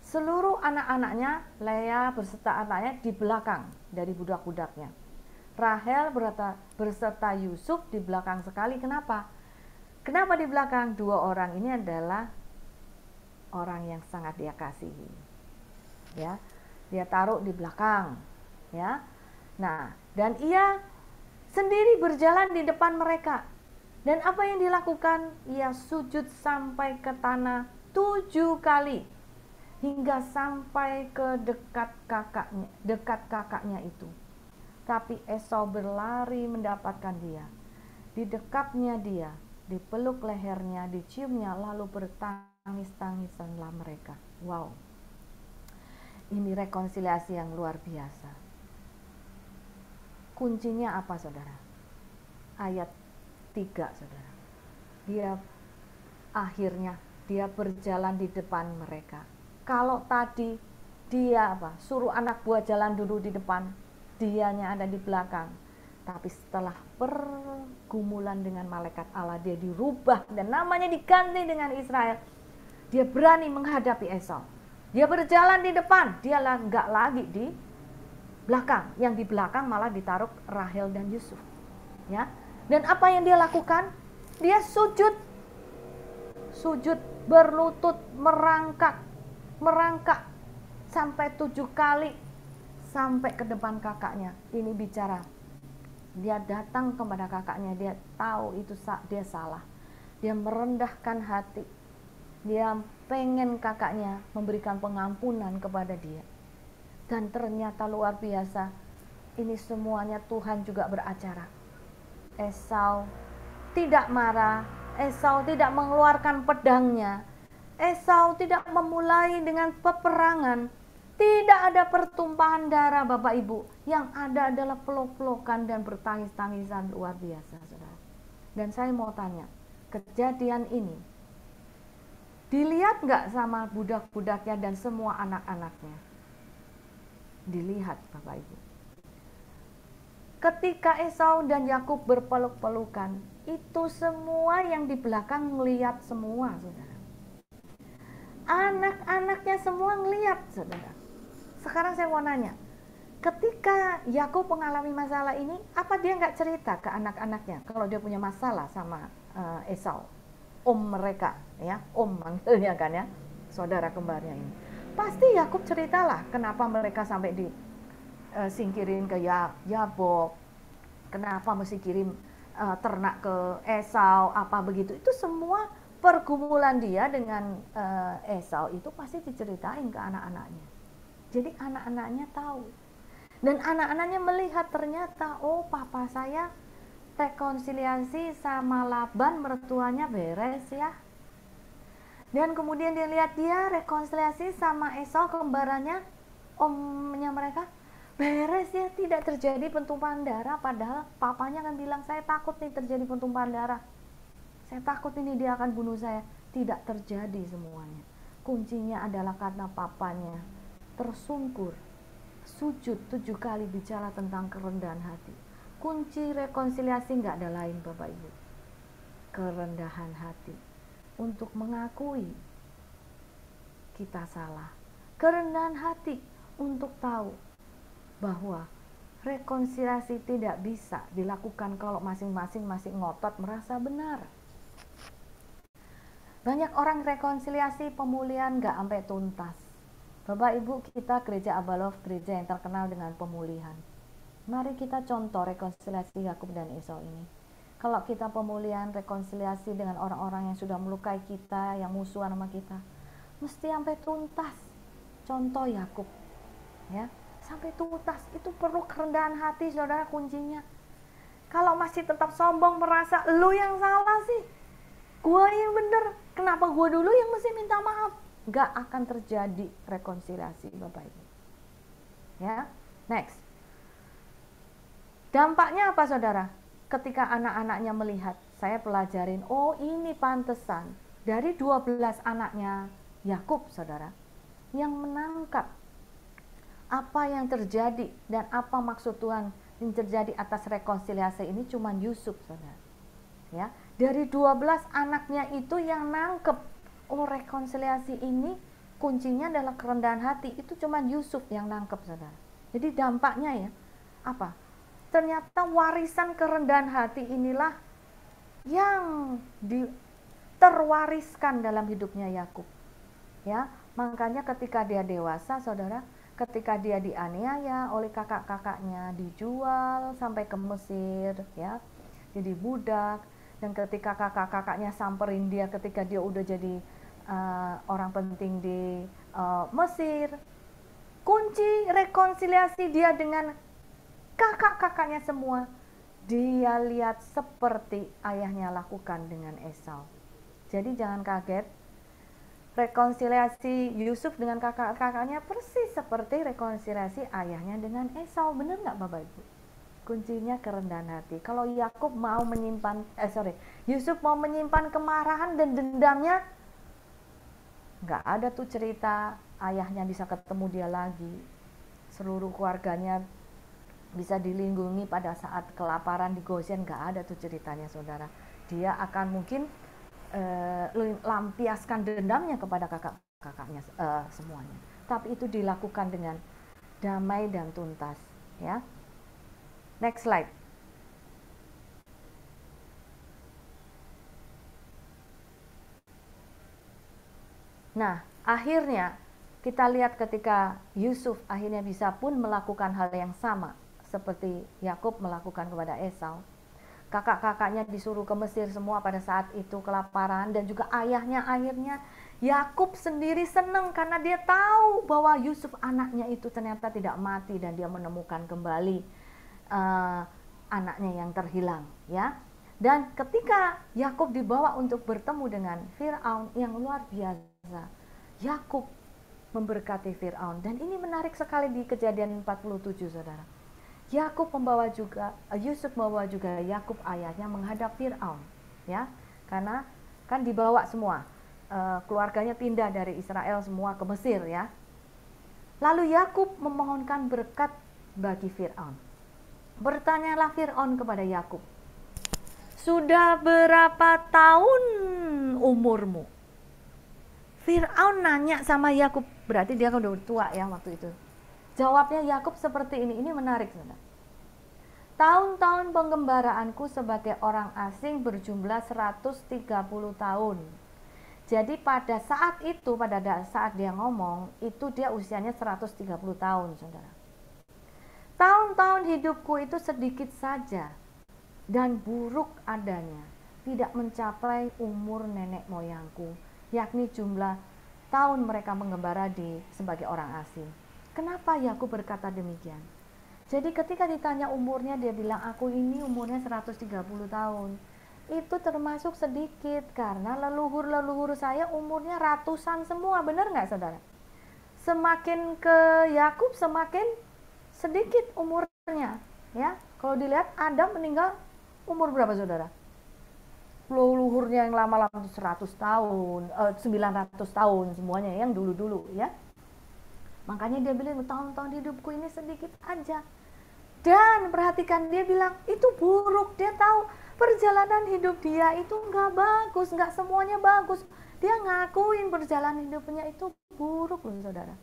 seluruh anak-anaknya, Lea beserta anaknya di belakang dari budak-budaknya. Rahel beserta Yusuf di belakang sekali. Kenapa? Kenapa di belakang? Dua orang ini adalah orang yang sangat dia kasihi, ya. Dia taruh di belakang, ya. Nah, dan ia sendiri berjalan di depan mereka. Dan apa yang dilakukan? Ia sujud sampai ke tanah 7 kali hingga sampai ke dekat kakaknya itu. Tapi Esau berlari mendapatkan dia. Didekapnya dia, dipeluk lehernya, diciumnya, lalu bertangis-tangisanlah mereka. Wow. Ini rekonsiliasi yang luar biasa. Kuncinya apa saudara? Ayat 3 saudara. Akhirnya dia berjalan di depan mereka. Kalau tadi dia suruh anak buah jalan dulu di depan, dianya ada di belakang. Tapi setelah pergumulan dengan malaikat Allah, dia dirubah dan namanya diganti dengan Israel. Dia berani menghadapi Esau. Dia berjalan di depan, dia nggak lagi di belakang. Yang di belakang malah ditaruh Rahel dan Yusuf. Ya. Dan apa yang dia lakukan? Dia sujud, berlutut, merangkak sampai 7 kali sampai ke depan kakaknya. Ini bicara. Dia datang kepada kakaknya, dia tahu itu dia salah. Dia merendahkan hati. Dia pengen kakaknya memberikan pengampunan kepada dia. Dan ternyata luar biasa, ini semuanya Tuhan juga beracara. Esau tidak marah, Esau tidak mengeluarkan pedangnya, Esau tidak memulai dengan peperangan. Tidak ada pertumpahan darah Bapak Ibu. Yang ada adalah peluk-pelukan dan bertangis-tangisan luar biasa, saudara. Dan saya mau tanya, kejadian ini dilihat nggak sama budak-budaknya dan semua anak-anaknya? Dilihat Bapak Ibu. Ketika Esau dan Yakub berpeluk-pelukan, itu semua yang di belakang melihat semua, saudara. Anak-anaknya semua ngelihat, saudara. Sekarang saya mau nanya, ketika Yakub mengalami masalah ini, apa dia nggak cerita ke anak-anaknya kalau dia punya masalah sama Esau, mereka, ya, manggilnya kan ya, saudara kembarnya ini. Pasti Yakub ceritalah kenapa mereka sampai disingkirin ke Yabok, kenapa mesti kirim ternak ke Esau, apa begitu. Itu semua pergumulan dia dengan Esau itu pasti diceritain ke anak-anaknya. Jadi anak-anaknya tahu. Dan anak-anaknya melihat ternyata, oh papa saya rekonsiliasi sama Laban mertuanya beres ya. Dan kemudian dia lihat dia rekonsiliasi sama Esau kembarannya, omnya mereka, beres ya, tidak terjadi pentumpahan darah. Padahal papanya kan bilang, saya takut nih terjadi pentumpahan darah. Saya takut ini dia akan bunuh saya. Tidak terjadi semuanya. Kuncinya adalah karena papanya tersungkur, sujud 7 kali bicara tentang kerendahan hati. Kunci rekonsiliasi nggak ada lain Bapak Ibu, kerendahan hati untuk mengakui kita salah, kerendahan hati untuk tahu bahwa rekonsiliasi tidak bisa dilakukan kalau masing-masing masih ngotot merasa benar. Banyak orang rekonsiliasi pemulihan nggak sampai tuntas. Bapak Ibu, kita gereja Abalov, gereja yang terkenal dengan pemulihan. Mari kita contoh rekonsiliasi Yakub dan Esau ini. Kalau kita pemulihan, rekonsiliasi dengan orang-orang yang sudah melukai kita, yang musuhan sama kita, mesti sampai tuntas. Contoh Yakub, ya, sampai tuntas. Itu perlu kerendahan hati, saudara, kuncinya. Kalau masih tetap sombong, merasa lu yang salah sih, gua yang bener, kenapa gua dulu yang mesti minta maaf? Gak akan terjadi rekonsiliasi Bapak Ibu. Ya, next. Dampaknya apa saudara? Ketika anak-anaknya melihat, saya pelajarin, oh ini pantesan dari 12 anaknya Yakub saudara, yang menangkap apa yang terjadi dan apa maksud Tuhan yang terjadi atas rekonsiliasi ini cuma Yusuf saudara. Ya, dari 12 anaknya itu yang nangkep, oh rekonsiliasi ini kuncinya adalah kerendahan hati, itu cuma Yusuf yang nangkep saudara. Jadi dampaknya ya apa? Ternyata warisan kerendahan hati inilah yang terwariskan dalam hidupnya Yakub. Ya, makanya ketika dia dewasa saudara, ketika dia dianiaya oleh kakak-kakaknya, dijual sampai ke Mesir, ya, jadi budak. Dan ketika kakak-kakaknya samperin dia ketika dia udah jadi orang penting di Mesir, kunci rekonsiliasi dia dengan kakak-kakaknya semua, dia lihat seperti ayahnya lakukan dengan Esau. Jadi jangan kaget, rekonsiliasi Yusuf dengan kakak-kakaknya persis seperti rekonsiliasi ayahnya dengan Esau. Benar nggak Bapak Ibu? Kuncinya kerendahan hati. Kalau Yakub mau menyimpan, Yusuf mau menyimpan kemarahan dan dendamnya, nggak ada tuh cerita ayahnya bisa ketemu dia lagi, seluruh keluarganya bisa dilindungi pada saat kelaparan di Goshen, nggak ada tuh ceritanya saudara. Dia akan mungkin lampiaskan dendamnya kepada kakak-kakaknya semuanya. Tapi itu dilakukan dengan damai dan tuntas, ya. Next slide. Nah, akhirnya kita lihat ketika Yusuf akhirnya bisa pun melakukan hal yang sama seperti Yakub melakukan kepada Esau. Kakak-kakaknya disuruh ke Mesir semua pada saat itu kelaparan, dan juga ayahnya. Akhirnya Yakub sendiri senang karena dia tahu bahwa Yusuf anaknya itu ternyata tidak mati dan dia menemukan kembali anaknya yang terhilang, ya. Dan ketika Yakub dibawa untuk bertemu dengan Firaun yang luar biasa, Yakub memberkati Firaun. Dan ini menarik sekali di Kejadian 47, saudara. Yakub membawa juga, Yusuf membawa juga Yakub ayahnya menghadap Firaun, ya, karena kan dibawa semua, keluarganya pindah dari Israel semua ke Mesir, ya. Lalu Yakub memohonkan berkat bagi Firaun. Bertanyalah Firaun kepada Yakub, sudah berapa tahun umurmu? Firaun nanya sama Yakub, berarti dia kan udah tua ya waktu itu. Jawabnya Yakub seperti ini menarik, saudara. Tahun-tahun penggembaraanku sebagai orang asing berjumlah 130 tahun. Jadi pada saat itu, pada saat dia ngomong, itu dia usianya 130 tahun, saudara. Tahun-tahun hidupku itu sedikit saja dan buruk adanya, tidak mencapai umur nenek moyangku, yakni jumlah tahun mereka menggembara sebagai orang asing. Kenapa Yakub berkata demikian? Jadi ketika ditanya umurnya, dia bilang, aku ini umurnya 130 tahun. Itu termasuk sedikit, karena leluhur-leluhur saya umurnya ratusan semua, benar nggak saudara? Semakin ke Yakub semakin sedikit umurnya, ya. Kalau dilihat Adam meninggal umur berapa, saudara? Leluhurnya yang lama-lama 100 tahun, 900 tahun semuanya yang dulu-dulu, ya. Makanya dia bilang, tahun-tahun hidupku ini sedikit aja. Dan perhatikan, dia bilang itu buruk. Dia tahu perjalanan hidup dia itu nggak bagus, nggak semuanya bagus. Dia ngakuin perjalanan hidupnya itu buruk loh, saudara.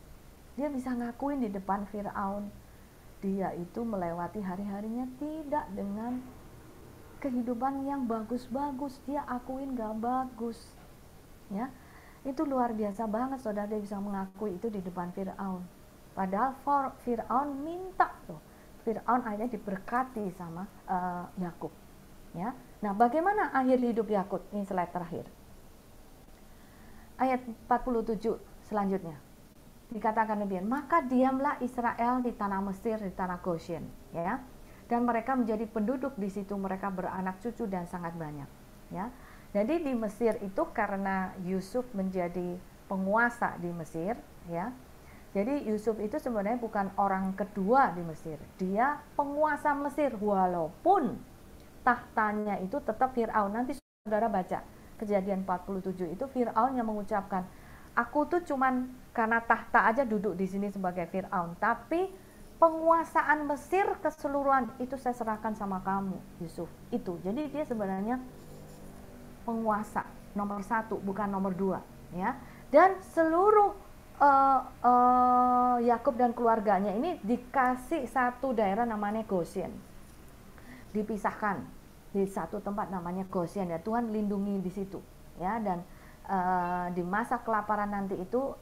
Dia bisa ngakuin di depan Firaun, dia itu melewati hari-harinya tidak dengan kehidupan yang bagus-bagus. Dia akuin nggak bagus, ya. Itu luar biasa banget, saudara, dia bisa mengakui itu di depan Firaun. Padahal Firaun minta tuh, Firaun akhirnya diberkati sama Yakub, ya. Nah, bagaimana akhir hidup Yakub? Ini slide terakhir, ayat 47 selanjutnya. Dikatakan demikian, maka diamlah Israel di tanah Mesir, di tanah Goshen, ya. Dan mereka menjadi penduduk di situ, mereka beranak cucu dan sangat banyak, ya. Jadi di Mesir itu karena Yusuf menjadi penguasa di Mesir, ya. Jadi Yusuf itu sebenarnya bukan orang kedua di Mesir. Dia penguasa Mesir, walaupun tahtanya itu tetap Firaun. Nanti saudara baca Kejadian 47 itu Firaun yang mengucapkan, aku tuh cuman karena tahta aja duduk di sini sebagai Firaun, tapi penguasaan Mesir keseluruhan itu saya serahkan sama kamu, Yusuf. Itu. Jadi dia sebenarnya penguasa nomor 1, bukan nomor 2, ya. Dan seluruh Yakub dan keluarganya ini dikasih satu daerah namanya Goshen, dipisahkan di satu tempat namanya Goshen, ya. Tuhan lindungi di situ, ya. Dan di masa kelaparan nanti itu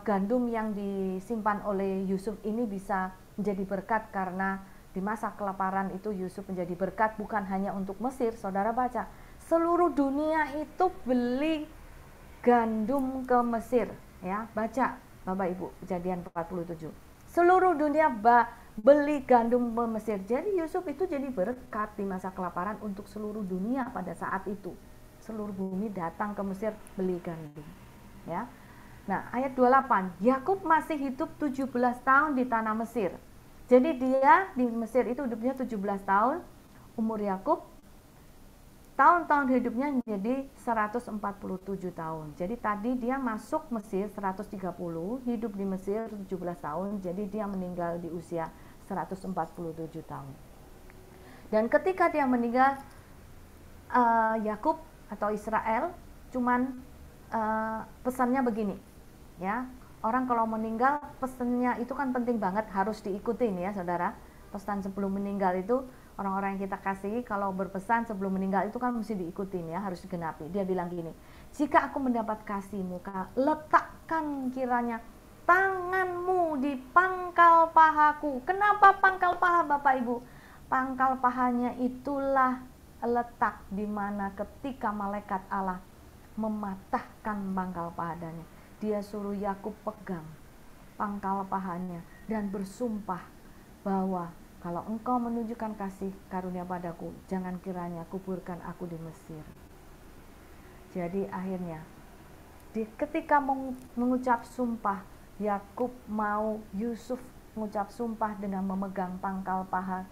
gandum yang disimpan oleh Yusuf ini bisa menjadi berkat, karena di masa kelaparan itu Yusuf menjadi berkat bukan hanya untuk Mesir. Saudara baca, seluruh dunia itu beli gandum ke Mesir, ya. Baca Bapak Ibu Kejadian 47. Seluruh dunia beli gandum ke Mesir. Jadi Yusuf itu jadi berkat di masa kelaparan untuk seluruh dunia pada saat itu. Seluruh bumi datang ke Mesir beli gandum, ya. Nah, ayat 28, Yakub masih hidup 17 tahun di tanah Mesir. Jadi dia di Mesir itu hidupnya 17 tahun. Umur Yakub tahun-tahun hidupnya menjadi 147 tahun. Jadi tadi dia masuk Mesir 130, hidup di Mesir 17 tahun, jadi dia meninggal di usia 147 tahun. Dan ketika dia meninggal, Yakub atau Israel cuman pesannya begini, ya. Orang kalau meninggal pesannya itu kan penting banget, harus diikutin ya saudara. Pesan sebelum meninggal itu orang-orang yang kita kasihi kalau berpesan sebelum meninggal itu kan mesti diikutin ya, harus digenapi. Dia bilang gini, jika aku mendapat kasih-Mu, letakkan kiranya tanganmu di pangkal pahaku. Kenapa pangkal paha Bapak Ibu? Pangkal pahanya itulah letak di mana ketika malaikat Allah mematahkan pangkal pahanya, dia suruh Yakub pegang pangkal pahanya dan bersumpah bahwa kalau engkau menunjukkan kasih karunia padaku, jangan kiranya kuburkan aku di Mesir. Jadi akhirnya ketika mengucap sumpah, Yakub mau Yusuf mengucap sumpah dengan memegang pangkal paha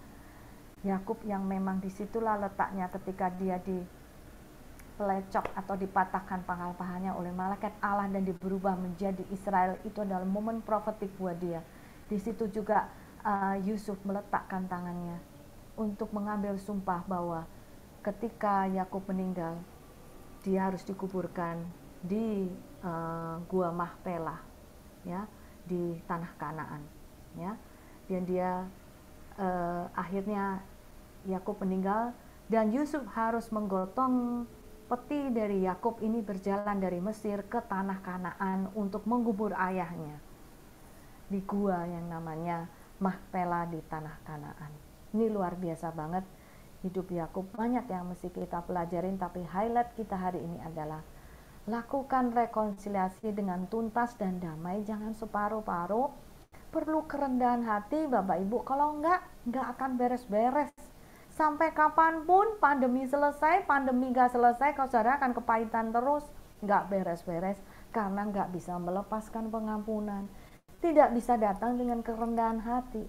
Yakub, yang memang disitulah letaknya ketika dia dipelecok atau dipatahkan pangkal pahanya oleh malaikat Allah dan berubah menjadi Israel. Itu adalah momen profetik buat dia. Di situ juga Yusuf meletakkan tangannya untuk mengambil sumpah bahwa ketika Yakub meninggal, dia harus dikuburkan di Gua Mahpelah, ya, di tanah Kanaan, ya. Dan dia akhirnya Yakub meninggal dan Yusuf harus menggotong peti dari Yakub ini berjalan dari Mesir ke tanah Kanaan untuk mengubur ayahnya di gua yang namanya Mahpelah di tanah Kanaan. Ini luar biasa banget hidup Yakub, banyak yang mesti kita pelajarin, tapi highlight kita hari ini adalah lakukan rekonsiliasi dengan tuntas dan damai, jangan separuh-paruh. Perlu kerendahan hati Bapak Ibu, kalau enggak akan beres-beres. Sampai kapanpun pandemi selesai, pandemi enggak selesai, kau saudara akan kepahitan terus, enggak beres-beres, karena enggak bisa melepaskan pengampunan, tidak bisa datang dengan kerendahan hati.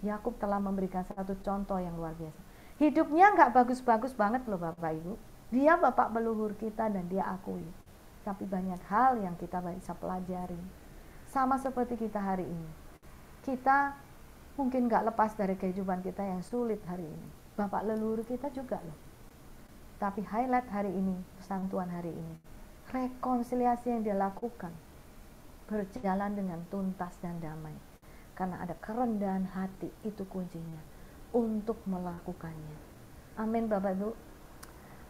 Yakub telah memberikan satu contoh yang luar biasa. Hidupnya enggak bagus-bagus banget loh Bapak Ibu, dia bapak leluhur kita dan dia akui, tapi banyak hal yang kita bisa pelajari. Sama seperti kita hari ini, kita mungkin gak lepas dari kehidupan kita yang sulit hari ini. Bapak leluhur kita juga loh. Tapi highlight hari ini, pesan Tuhan hari ini, rekonsiliasi yang dia lakukan berjalan dengan tuntas dan damai. Karena ada kerendahan hati, itu kuncinya untuk melakukannya. Amin Bapak Ibu.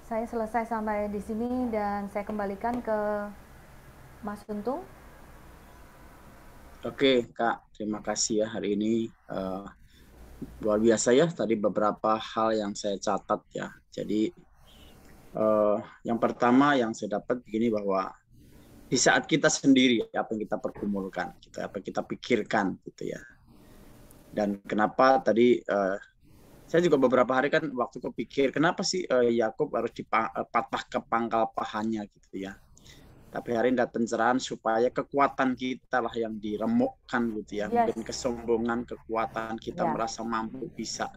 Saya selesai sampai di sini dan saya kembalikan ke Mas Untung. Oke Kak, terima kasih ya hari ini. Luar biasa ya, tadi beberapa hal yang saya catat ya. Jadi yang pertama yang saya dapat begini, bahwa di saat kita sendiri, apa yang kita pergumulkan, apa yang kita pikirkan gitu ya. Dan kenapa tadi saya juga beberapa hari kan waktu kepikir, kenapa sih Yakub harus dipatah ke pangkal pahanya gitu ya. Tapi hari ini ada pencerahan supaya kekuatan kita lah yang diremukkan gitu ya. Yes. Mungkin kesombongan, kekuatan kita merasa mampu bisa.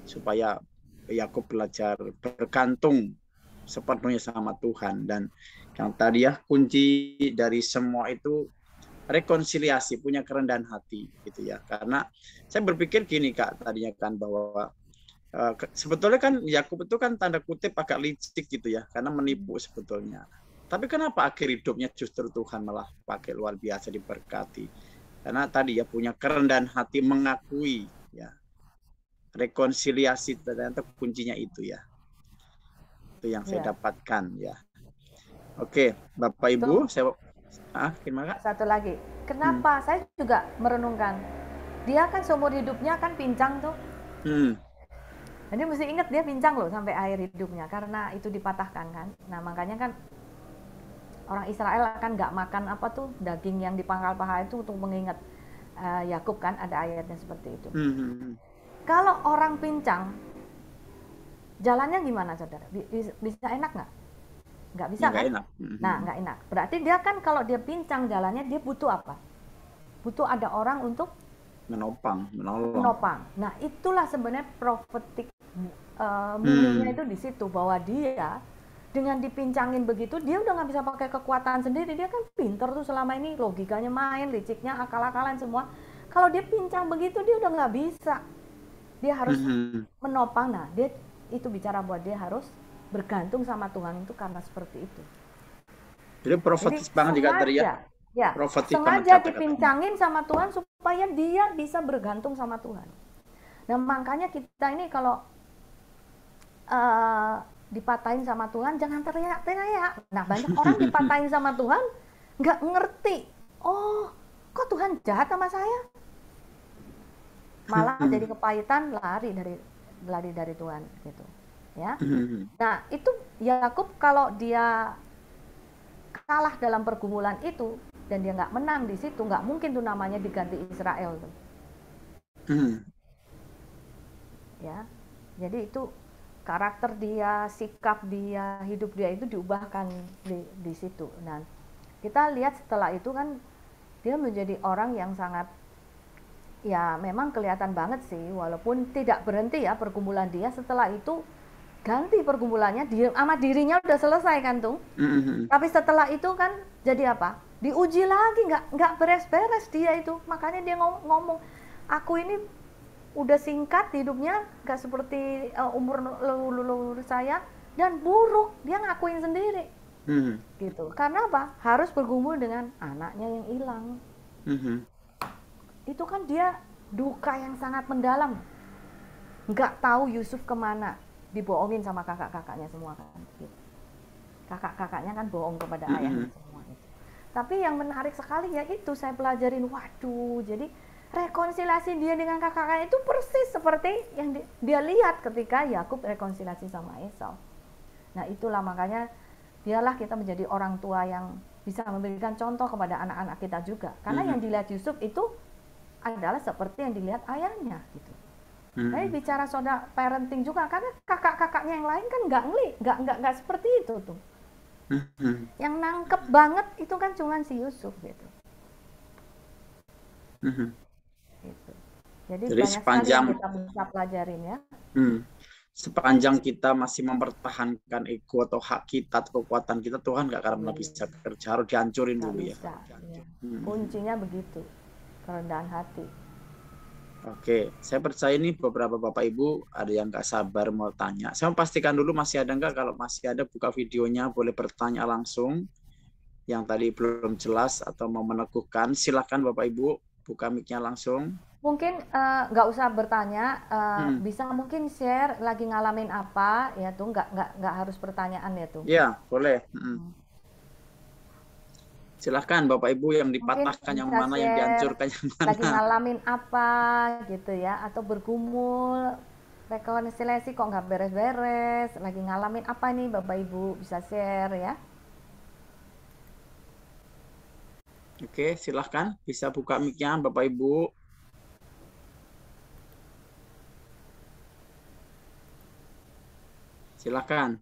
Supaya Yakub belajar bergantung sepenuhnya sama Tuhan. Dan yang tadi ya, kunci dari semua itu rekonsiliasi, punya kerendahan hati gitu ya. Karena saya berpikir gini Kak, tadinya kan bahwa sebetulnya kan Yakub itu kan tanda kutip agak licik gitu ya, karena menipu sebetulnya. Tapi kenapa akhir hidupnya justru Tuhan malah pakai luar biasa diberkati? Karena tadi ya punya kerendahan hati, mengakui ya. Rekonsiliasi ternyata kuncinya itu ya. Itu yang saya dapatkan ya. Oke, Bapak Ibu, saya gimana? Satu lagi. Kenapa saya juga merenungkan? Dia kan seumur hidupnya kan pincang tuh. Jadi mesti ingat dia pincang loh sampai akhir hidupnya karena itu dipatahkan kan. Nah, makanya kan orang Israel akan nggak makan apa tuh daging yang di pangkal paha itu untuk mengingat Yakub kan, ada ayatnya seperti itu. Kalau orang pincang, jalannya gimana saudara? Bisa enak nggak? Nggak bisa kan? Enak. Nah, nggak enak. Berarti dia kan kalau dia pincang jalannya, dia butuh apa? Butuh ada orang untuk menolong. Nah, itulah sebenarnya profetik meaningnya itu di situ, bahwa dia dengan dipincangin begitu, dia udah nggak bisa pakai kekuatan sendiri. Dia kan pinter tuh selama ini, logikanya main, liciknya, akal-akalan semua. Kalau dia pincang begitu dia udah nggak bisa. Dia harus menopang. Nah, dia itu bicara bahwa dia harus bergantung sama Tuhan itu karena seperti itu. Jadi profetis banget dikatakan ya. Ya, Profetis sengaja banget dipincangin sama Tuhan supaya dia bisa bergantung sama Tuhan. Nah, makanya kita ini kalau dipatahin sama Tuhan jangan teriak-teriak. Nah, banyak orang dipatahin sama Tuhan nggak ngerti. Oh, kok Tuhan jahat sama saya? Malah jadi kepahitan, lari dari Tuhan gitu. Ya. Nah, itu Yakub kalau dia kalah dalam pergumulan itu dan dia nggak menang di situ, nggak mungkin tuh namanya diganti Israel tuh. Ya, jadi itu karakter dia, sikap dia, hidup dia itu diubahkan di situ. Nah, kita lihat setelah itu kan dia menjadi orang yang sangat, ya memang kelihatan banget sih, walaupun tidak berhenti ya pergumulan dia. Setelah itu ganti pergumulannya, dia sama dirinya udah selesai kan tuh. Tapi setelah itu kan jadi apa? Diuji lagi, nggak beres-beres dia itu. Makanya dia ngomong, aku ini udah singkat hidupnya, nggak seperti umur leluhur saya, dan buruk. Dia ngakuin sendiri. Gitu. Karena apa? Harus bergumul dengan anaknya yang hilang. Itu kan dia duka yang sangat mendalam. Nggak tahu Yusuf kemana, dibohongin sama kakak-kakaknya semua kan. Gitu. Kakak-kakaknya kan bohong kepada ayahnya semua itu. Tapi yang menarik sekali ya itu saya pelajarin, waduh, jadi rekonsiliasi dia dengan kakak-kakaknya itu persis seperti yang dia lihat ketika Yakub rekonsiliasi sama Esau. Nah, itulah makanya biarlah kita menjadi orang tua yang bisa memberikan contoh kepada anak-anak kita juga. Karena yang dilihat Yusuf itu adalah seperti yang dilihat ayahnya gitu. Tapi bicara soal parenting juga, karena kakak-kakaknya yang lain kan nggak seperti itu tuh. Yang nangkep banget itu kan cuma si Yusuf gitu. Gitu. Jadi banyak sepanjang sekali yang kita bisa pelajarin ya. Sepanjang kita masih mempertahankan ego atau hak kita atau kekuatan kita, Tuhan nggak akan pernah bisa bekerja, harus dihancurin dulu ya. Kuncinya begitu, kerendahan hati. Oke, saya percaya nih beberapa Bapak Ibu ada yang nggak sabar mau tanya. Saya mau pastikan dulu masih ada nggak, kalau masih ada buka videonya, boleh bertanya langsung. Yang tadi belum jelas atau mau meneguhkan, silakan Bapak Ibu buka mic-nya langsung. Mungkin nggak usah bertanya, bisa mungkin share lagi ngalamin apa ya tuh, nggak harus pertanyaan ya tuh. Ya, boleh. Silahkan Bapak Ibu yang dipatahkan yang mana, yang dihancurkan yang mana. Lagi ngalamin apa gitu ya, atau bergumul, rekonsiliasi kok nggak beres-beres, lagi ngalamin apa nih Bapak Ibu, bisa share ya. Oke, silahkan bisa buka mic-nya Bapak Ibu. Silahkan.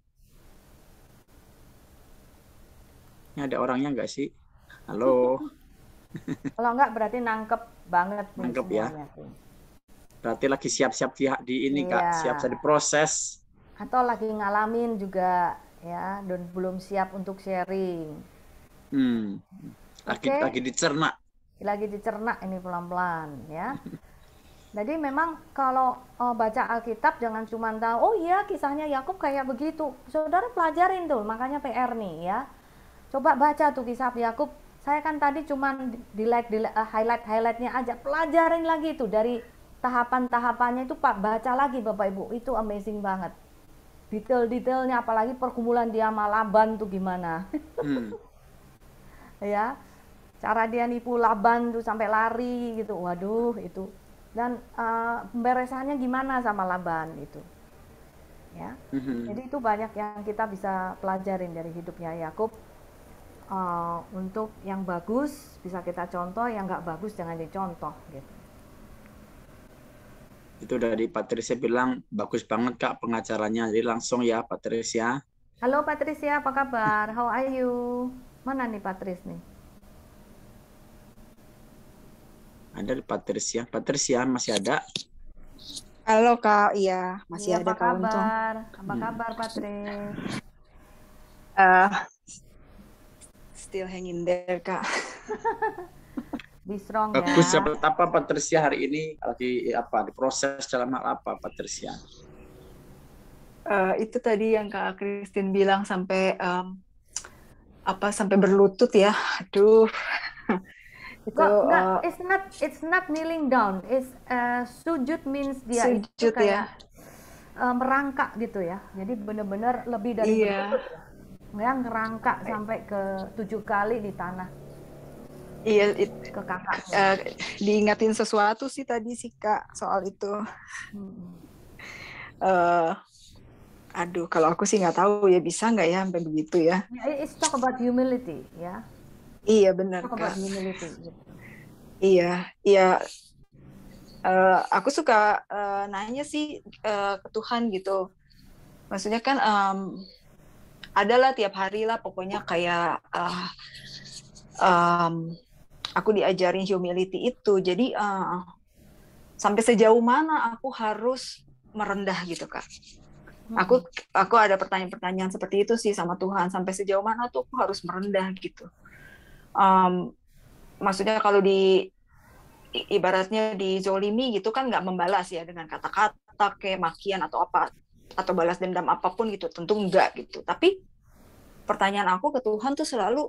Ini ada orangnya nggak sih? Halo. Kalau nggak berarti nangkep banget nangkep ya. Tuh. Berarti lagi siap-siap di ini Kak, siap-siap diproses. Atau lagi ngalamin juga ya, dan belum siap untuk sharing. Lagi dicerna. Lagi dicerna ini pelan-pelan ya. Jadi memang kalau baca Alkitab jangan cuma tahu, oh iya kisahnya Yakub kayak begitu. Saudara pelajarin tuh, makanya PR nih ya. Coba baca tuh kisah Yakub. Saya kan tadi cuma highlight-highlightnya aja. Pelajarin lagi tuh dari tahapan-tahapannya itu, Pak, baca lagi Bapak Ibu. Itu amazing banget. Detail-detailnya, apalagi pergumulan dia sama Laban tuh gimana. Ya, cara dia nipu Laban tuh sampai lari gitu. Waduh, itu. Dan pemberesannya gimana sama Laban itu. Ya. Jadi itu banyak yang kita bisa pelajarin dari hidupnya Yakub. Untuk yang bagus bisa kita contoh, yang nggak bagus jangan dicontoh gitu. Itu dari Patricia bilang bagus banget Kak pengacaranya, jadi langsung ya Patricia. Halo Patricia, apa kabar? How are you? Mana nih Patrice nih? Ada di Patricia. Patricia masih ada? Halo Kak, iya masih ada Kak Untung. Apa kabar Patrice? Still hanging there Kak. Be strong Bagus ya. seperti apa Patricia hari ini lagi apa diproses dalam hal apa Patricia? Itu tadi yang Kak Christine bilang sampai sampai berlutut ya. Aduh. Itu Enggak, it's not kneeling down. Sujud means dia itu sujud kayak ya. merangkak gitu ya. Jadi benar-benar lebih dari Iya. berlutut ya. Yang ngerangkak sampai ke 7 kali di tanah Iya, ke kakaknya. diingatin sesuatu sih tadi sih Kak soal itu. Hmm. Aduh, kalau aku sih nggak tahu ya bisa nggak ya sampai begitu ya. It's talk about humility ya. Iya benar Talk Kak. about humility gitu. Iya, iya. Aku suka nanya sih ke Tuhan gitu. Maksudnya kan adalah tiap hari lah pokoknya kayak aku diajarin humility itu. Jadi sampai sejauh mana aku harus merendah gitu Kak. Aku ada pertanyaan-pertanyaan seperti itu sih sama Tuhan. Sampai sejauh mana tuh aku harus merendah gitu. Maksudnya kalau ibaratnya dizolimi gitu kan nggak membalas ya dengan kata-kata kayak makian atau apa atau balas dendam apapun gitu, tentu enggak gitu. Tapi pertanyaan aku ke Tuhan tuh selalu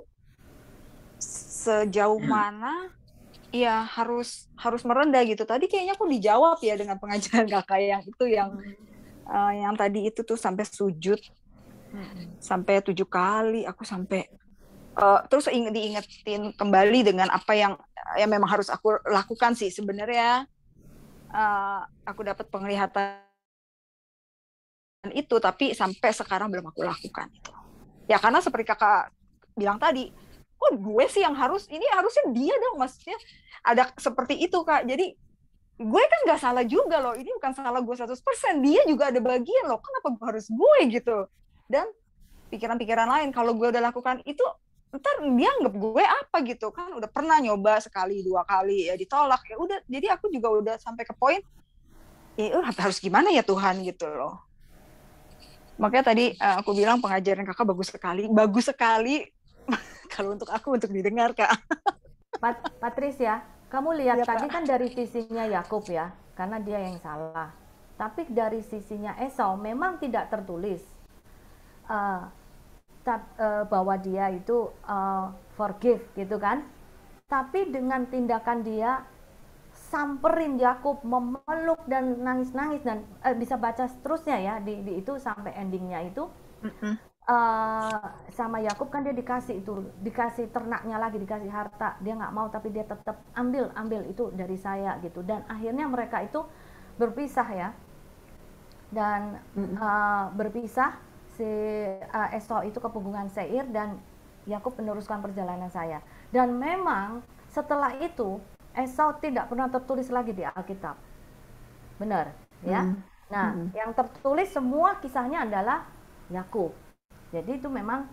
sejauh mana ya harus merendah gitu. Tadi kayaknya aku dijawab ya dengan pengajaran kakak yang itu yang tadi itu tuh sampai sujud sampai 7 kali aku sampai terus diingetin kembali dengan apa yang memang harus aku lakukan sih sebenarnya. Aku dapat penglihatan itu tapi sampai sekarang belum aku lakukan itu. Ya karena seperti kakak bilang tadi, kok gue sih yang ini harusnya dia dong, maksudnya ada seperti itu Kak. Jadi gue kan nggak salah juga loh, ini bukan salah gue 100%, dia juga ada bagian loh, kenapa harus gue gitu. Dan pikiran-pikiran lain kalau gue udah lakukan itu ntar dia anggap gue apa gitu kan, udah pernah nyoba sekali 2 kali ya ditolak ya udah. Jadi aku juga udah sampai ke poin harus gimana ya Tuhan gitu loh. Makanya tadi aku bilang pengajaran kakak bagus sekali kalau untuk aku untuk didengar Kak. Patricia, kamu lihat ya, tadi Pak. kan dari sisinya Yakub ya, karena dia yang salah. Tapi dari sisinya Esau memang tidak tertulis bahwa dia itu forgive gitu kan. Tapi dengan tindakan dia samperin Yakub, memeluk dan nangis-nangis dan bisa baca seterusnya ya di itu sampai endingnya itu. Sama Yakub kan dia dikasih ternaknya lagi, dikasih harta, dia nggak mau tapi dia tetap ambil itu dari saya gitu. Dan akhirnya mereka itu berpisah ya, dan berpisah si Esau itu ke pegunungan Seir dan Yakub meneruskan perjalanan saya. Dan memang setelah itu Esau tidak pernah tertulis lagi di Alkitab, benar ya. Nah, yang tertulis semua kisahnya adalah Yakub. Jadi itu memang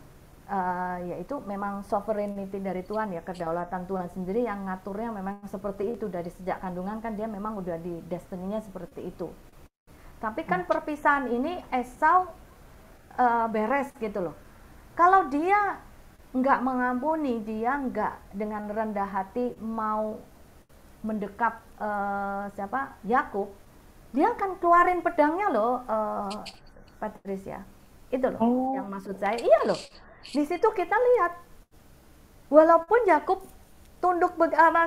yaitu memang sovereignty dari Tuhan ya, kedaulatan Tuhan sendiri yang ngaturnya memang seperti itu. Dari sejak kandungan kan dia memang udah di destininya seperti itu. Tapi kan perpisahan ini Esau beres gitu loh. Kalau dia nggak mengampuni, dia nggak dengan rendah hati mau mendekap Yakub, dia akan keluarin pedangnya loh, Patricia. Itu loh yang maksud saya. Iya loh, di situ kita lihat walaupun Yakub tunduk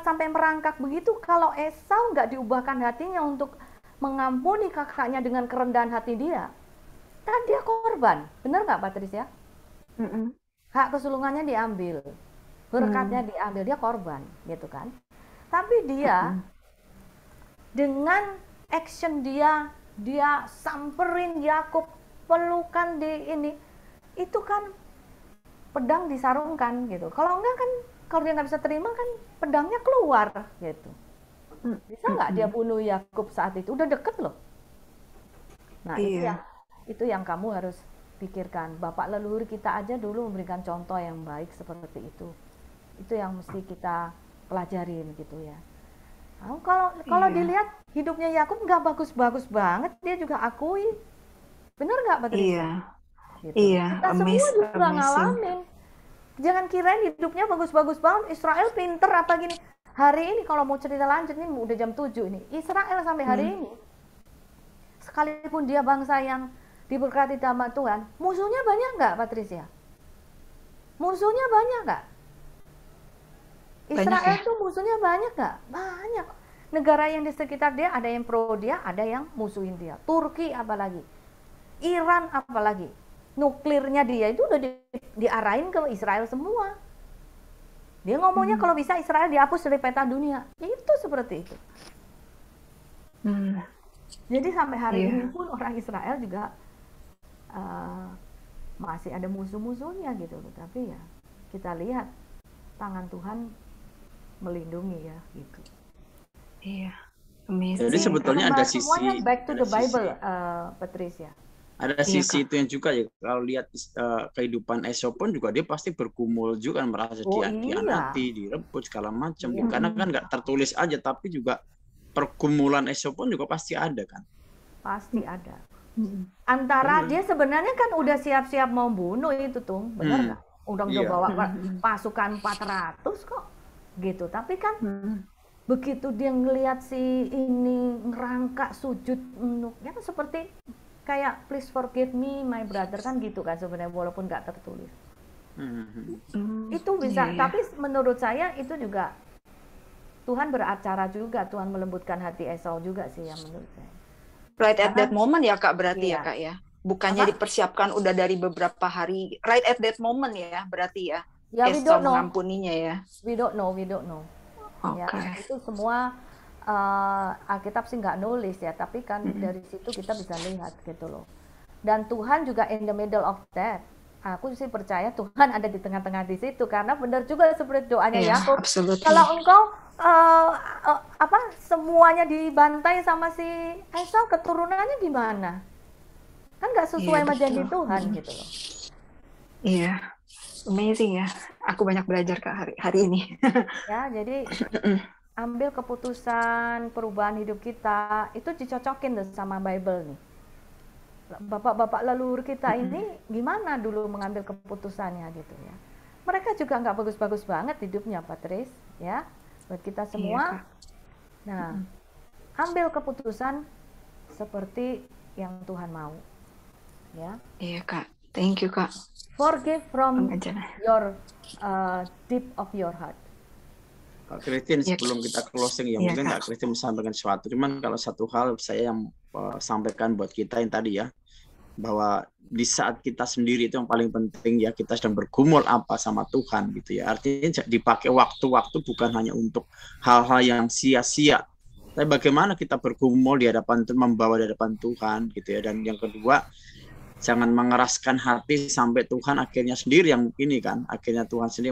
sampai merangkak begitu, kalau Esau nggak diubahkan hatinya untuk mengampuni kakaknya dengan kerendahan hati dia, kan dia korban. Benar nggak Patricia? Hak kesulungannya diambil, berkatnya diambil, dia korban gitu kan. Tapi dia dengan action dia samperin Yakub, pelukan di ini, itu kan pedang disarungkan gitu. Kalau enggak kan, kalau dia nggak bisa terima kan pedangnya keluar gitu. Bisa nggak dia bunuh Yakub saat itu? Udah deket loh. Nah itu yang kamu harus pikirkan. Bapak leluhur kita aja dulu memberikan contoh yang baik seperti itu. Itu yang mesti kita pelajarin gitu ya. Nah, kalau dilihat hidupnya Yakub nggak bagus-bagus banget, dia juga akui. Bener nggak Patricia? Iya. Gitu. Iya. Kita semua juga ngalamin. Jangan kirain hidupnya bagus-bagus banget, Israel pinter apa gini. Hari ini kalau mau cerita lanjut nih udah jam 7 ini. Israel sampai hari ini, sekalipun dia bangsa yang diberkati sama Tuhan, musuhnya banyak nggak, Patricia? Musuhnya banyak nggak? Israel tuh musuhnya banyak nggak? Banyak. Negara yang di sekitar dia ada yang pro dia, ada yang musuhin dia. Turki apalagi, Iran apalagi. Nuklirnya dia itu udah diarahin ke Israel semua. Dia ngomongnya kalau bisa Israel dihapus dari peta dunia. Itu seperti itu. Jadi sampai hari ini pun orang Israel juga masih ada musuh-musuhnya gitu loh. Tapi ya kita lihat tangan Tuhan melindungi ya gitu. Iya. Amazing. Jadi sebetulnya ada sisi semuanya back to the Bible, Patricia. Ada sisi itu yang juga ya, kalau lihat kehidupan Esau pun juga dia pasti bergumul juga, merasa dianati, direbut segala macam. Karena kan nggak tertulis aja, tapi juga pergumulan Esau pun juga pasti ada kan. Pasti ada. Antara dia sebenarnya kan udah siap-siap mau bunuh itu tuh, benar nggak? Udah bawa pasukan 400 kok, gitu. Tapi kan begitu dia ngelihat si ini ngerangkak sujud, ya kan seperti kayak please forgive me my brother kan gitu kan sebenarnya, walaupun nggak tertulis. Itu bisa, tapi menurut saya itu juga Tuhan beracara juga, Tuhan melembutkan hati Esau juga sih ya menurut saya. Right at that moment ya Kak, berarti ya Kak ya. Bukannya dipersiapkan udah dari beberapa hari. Right at that moment ya berarti ya. Ya, Esau mengampuninya ya. We don't know. Ya, itu semua Alkitab sih nggak nulis ya, tapi kan dari situ kita bisa lihat gitu loh. Dan Tuhan juga in the middle of that. Aku sih percaya Tuhan ada di tengah-tengah di situ, karena benar juga seperti doanya Yakub. Kalau engkau semuanya dibantai sama si Esau, keturunannya gimana? Kan nggak sesuai sama janji Tuhan gitu loh. Iya, amazing ya. Aku banyak belajar Kak hari ini. Ya, jadi ambil keputusan perubahan hidup kita itu dicocokin tuh sama Bible nih. Bapak-bapak leluhur kita ini gimana dulu mengambil keputusannya gitu ya. Mereka juga nggak bagus-bagus banget hidupnya, Patris, ya. Buat kita semua. Nah, ambil keputusan seperti yang Tuhan mau. Ya. Iya, Kak. Thank you, Kak. Forgive from your deep of your heart. Kak Christine, sebelum kita closing ya, mungkin Kak Christine sampaikan sesuatu. Cuman kalau satu hal saya yang sampaikan buat kita yang tadi ya, bahwa di saat kita sendiri itu yang paling penting ya, kita sedang bergumul apa sama Tuhan gitu ya. Artinya dipakai waktu-waktu bukan hanya untuk hal-hal yang sia-sia, tapi bagaimana kita bergumul di hadapan Tuhan, membawa di hadapan Tuhan gitu ya. Dan yang kedua, jangan mengeraskan hati sampai Tuhan akhirnya sendiri yang ini kan, akhirnya Tuhan sendiri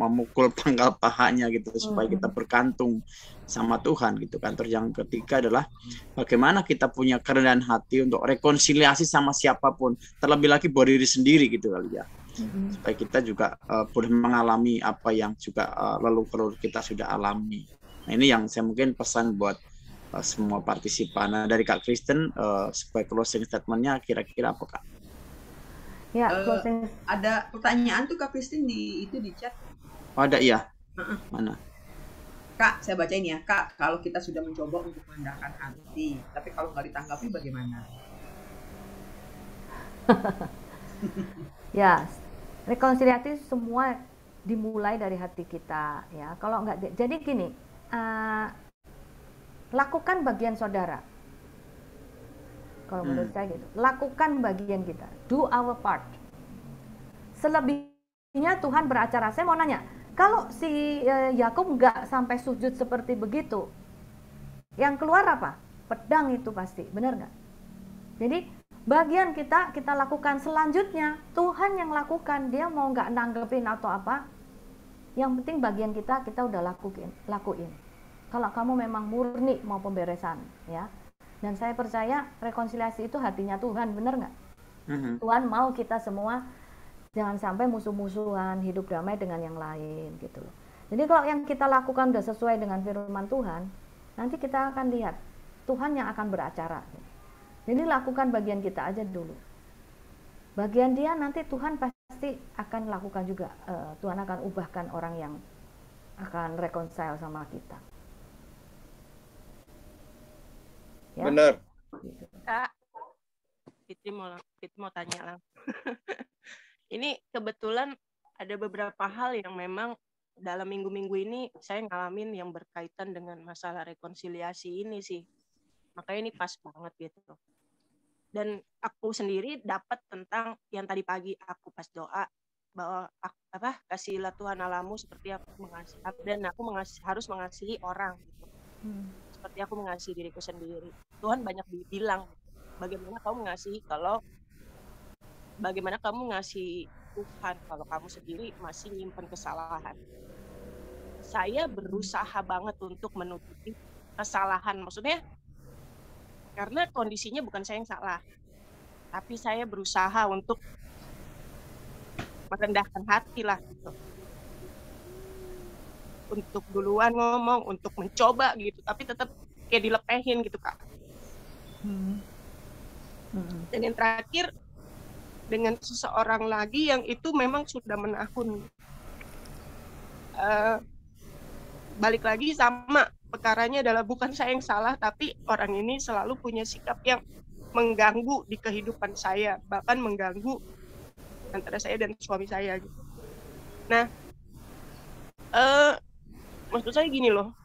memukul pangkal pahanya gitu, supaya kita bergantung sama Tuhan gitu kan. Terus yang ketiga adalah bagaimana kita punya kerendahan hati untuk rekonsiliasi sama siapapun, terlebih lagi buat diri sendiri gitu kali ya, supaya kita juga boleh mengalami apa yang juga leluhur kita sudah alami. Nah ini yang saya mungkin pesan buat semua partisipan. Nah, dari Kak Kristen sebagai closing statement-nya kira-kira apa Kak? Ya, closing. Ada pertanyaan tuh Kak Kristen di chat. Oh, ada iya. Mana? Kak, saya bacain ya. Kak, kalau kita sudah mencoba untuk merendahkan hati, tapi kalau nggak ditanggapi bagaimana? Ya, rekonsiliasi semua dimulai dari hati kita ya. Kalau nggak, jadi gini, lakukan bagian saudara. Kalau menurut saya gitu, lakukan bagian kita, do our part. Selebihnya Tuhan beracara. Saya mau nanya, kalau si Yakub nggak sampai sujud seperti begitu, yang keluar apa? Pedang itu pasti, benar nggak? Jadi bagian kita lakukan. Selanjutnya Tuhan yang lakukan, dia mau nggak nanggepin atau apa, yang penting bagian kita udah lakuin. Kalau kamu memang murni mau pemberesan ya, dan saya percaya rekonsiliasi itu hatinya Tuhan, benar nggak? Tuhan mau kita semua jangan sampai musuh-musuhan, hidup damai dengan yang lain gitu loh. Jadi kalau yang kita lakukan udah sesuai dengan firman Tuhan, nanti kita akan lihat Tuhan yang akan beracara. Jadi lakukan bagian kita aja dulu. Bagian dia nanti Tuhan pasti akan lakukan juga. Tuhan akan ubahkan orang yang akan reconcile sama kita. Ya, Benar. gitu. Kak, Fitri mau tanya lah. Ini kebetulan ada beberapa hal yang memang dalam minggu-minggu ini saya ngalamin yang berkaitan dengan masalah rekonsiliasi ini sih. Makanya ini pas banget gitu. Dan aku sendiri dapat tentang yang tadi pagi aku pas doa bahwa kasihlah Tuhan alamu seperti aku mengasihi, dan aku harus mengasihi orang gitu. Seperti aku mengasihi diriku sendiri. Tuhan banyak bilang bagaimana kamu mengasihi bagaimana kamu mengasihi Tuhan kalau kamu sendiri masih nyimpen kesalahan. Saya berusaha banget untuk menutupi kesalahan, maksudnya karena kondisinya bukan saya yang salah, tapi saya berusaha untuk merendahkan hati lah gitu. Untuk duluan ngomong, untuk mencoba gitu, tapi tetap kayak dilepehin gitu Kak. Dan yang terakhir dengan seseorang lagi yang itu memang sudah menahun. Balik lagi sama, perkaranya adalah bukan saya yang salah, tapi orang ini selalu punya sikap yang mengganggu di kehidupan saya, bahkan mengganggu antara saya dan suami saya gitu. Nah, maksud saya gini loh,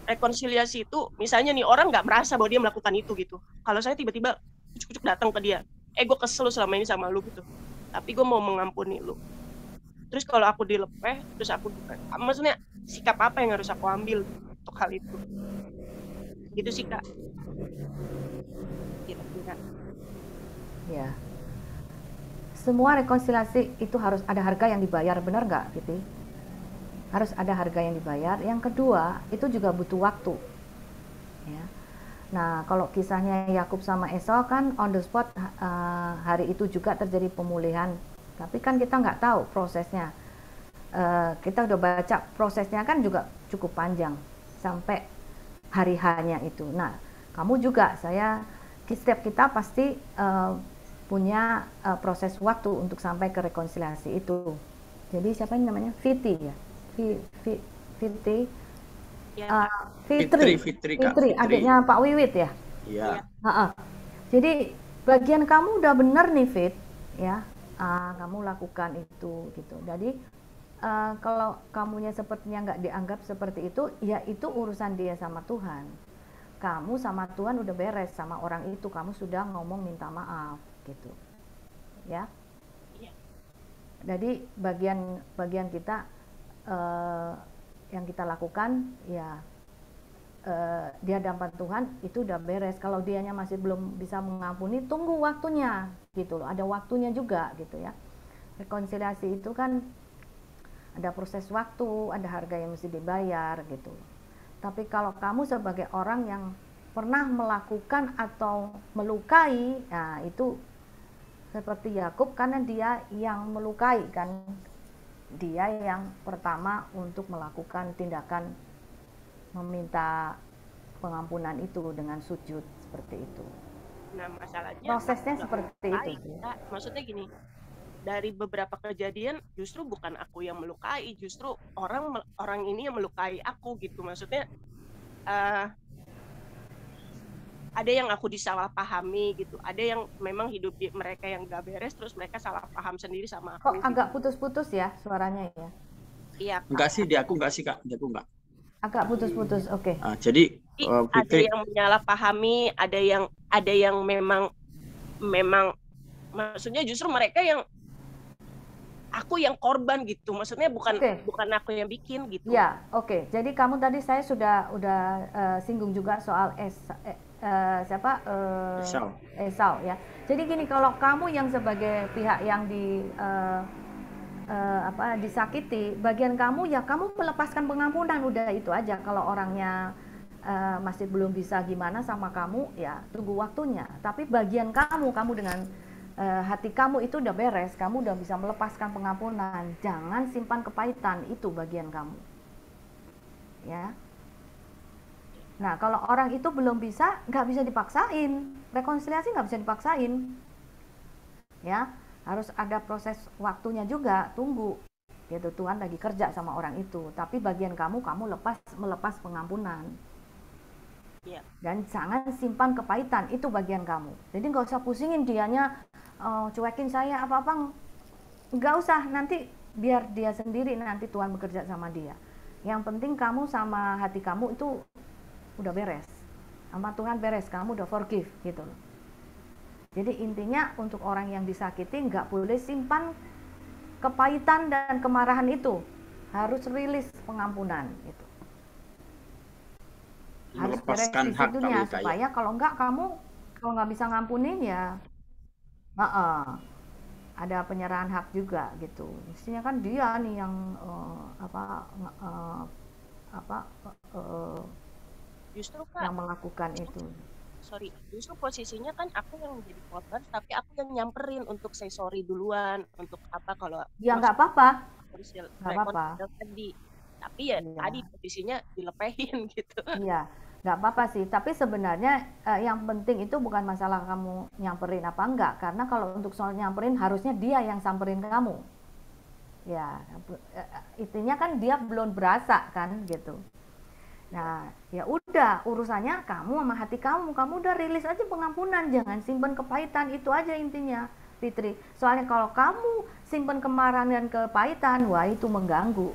rekonsiliasi itu misalnya nih orang nggak merasa bahwa dia melakukan itu gitu. Kalau saya tiba-tiba cucuk-cucuk datang ke dia, gue kesel selama ini sama lu gitu, tapi gue mau mengampuni lu. Terus kalau aku dilepeh, terus aku maksudnya sikap apa yang harus aku ambil untuk hal itu? Gitu sih Kak. Kira-kira. Ya. Semua rekonsiliasi itu harus ada harga yang dibayar, benar nggak, Fitri? Harus ada harga yang dibayar. Yang kedua, itu juga butuh waktu. Ya. Nah, kalau kisahnya Yakub sama Esau kan on the spot, hari itu juga terjadi pemulihan. Tapi kan kita nggak tahu prosesnya. Kita udah baca prosesnya kan juga cukup panjang sampai hari hanya itu. Nah, kamu juga, setiap kita pasti punya proses waktu untuk sampai ke rekonsiliasi itu. Jadi siapa ini namanya? Fitri ya? Fitri. Ya. Fitri, adiknya Pak Wiwit ya? Iya. Jadi bagian kamu udah bener nih Fit, ya. Kamu lakukan itu gitu. Jadi kalau kamunya sepertinya nggak dianggap seperti itu, ya itu urusan dia sama Tuhan. Kamu sama Tuhan udah beres, sama orang itu kamu sudah ngomong minta maaf gitu, ya. Jadi bagian kita yang kita lakukan ya di hadapan Tuhan itu udah beres. Kalau dianya masih belum bisa mengampuni, tunggu waktunya gitu loh. Ada waktunya juga gitu ya. Rekonsiliasi itu kan ada proses waktu, ada harga yang mesti dibayar gitu. Tapi kalau kamu sebagai orang yang pernah melakukan atau melukai, nah itu seperti Yakub, karena dia yang melukai kan. Dia yang pertama untuk melakukan tindakan meminta pengampunan itu dengan sujud seperti itu. Nah, masalahnya prosesnya seperti itu. Maksudnya gini, dari beberapa kejadian justru bukan aku yang melukai, justru orang ini yang melukai aku gitu. Maksudnya ada yang aku disalahpahami gitu, ada yang memang hidup mereka yang gak beres, terus mereka salah paham sendiri sama aku. Kok agak putus-putus ya suaranya ya? Iya. Enggak sih, di aku enggak sih Kak, di aku enggak. Agak putus-putus, oke. Jadi ada yang menyalahpahami, ada yang memang maksudnya justru mereka yang aku yang korban gitu, maksudnya bukan aku yang bikin gitu. Ya, oke. Jadi kamu tadi saya sudah singgung juga soal Esau ya. Jadi gini, kalau kamu yang sebagai pihak yang disakiti, bagian kamu ya kamu melepaskan pengampunan, udah itu aja. Kalau orangnya masih belum bisa gimana sama kamu, ya tunggu waktunya. Tapi bagian kamu dengan hati kamu itu udah beres, kamu udah bisa melepaskan pengampunan. Jangan simpan kepahitan, itu bagian kamu. Ya. Nah, kalau orang itu belum bisa, nggak bisa dipaksain. Rekonsiliasi nggak bisa dipaksain. Ya, harus ada proses waktunya juga, tunggu. gitu. Tuhan lagi kerja sama orang itu, tapi bagian kamu melepas pengampunan. Iya. Dan jangan simpan kepahitan, itu bagian kamu. Jadi nggak usah pusingin dianya, cuekin saya apa-apa, nggak usah, nanti biar dia sendiri, nanti Tuhan bekerja sama dia. Yang penting kamu sama hati kamu itu udah beres, sama Tuhan beres, kamu udah forgive gitu loh. Jadi intinya untuk orang yang disakiti nggak boleh simpan kepahitan dan kemarahan itu, harus rilis pengampunan itu. Harus beres Melepaskan di hak situnya, kali kayak. supaya kalau nggak bisa ngampunin ya ada penyerahan hak juga gitu. Mestinya kan dia nih yang Justru yang Kak, melakukan itu. justru posisinya kan aku yang menjadi korban, tapi aku yang nyamperin untuk say sorry duluan, untuk apa kalau Ya nggak apa-apa, nggak apa-apa. tadi. Tapi ya Iya. tadi posisinya dilepehin gitu. Iya, nggak apa-apa sih. Tapi sebenarnya yang penting itu bukan masalah kamu nyamperin apa enggak, karena kalau untuk soal nyamperin harusnya dia yang samperin kamu. Ya, intinya kan dia belum berasa kan gitu. Nah, ya udah, urusannya kamu sama hati kamu udah rilis aja pengampunan, jangan simpen kepahitan, itu aja intinya, Fitri. Soalnya kalau kamu simpen kemarahan dan kepahitan, wah itu mengganggu.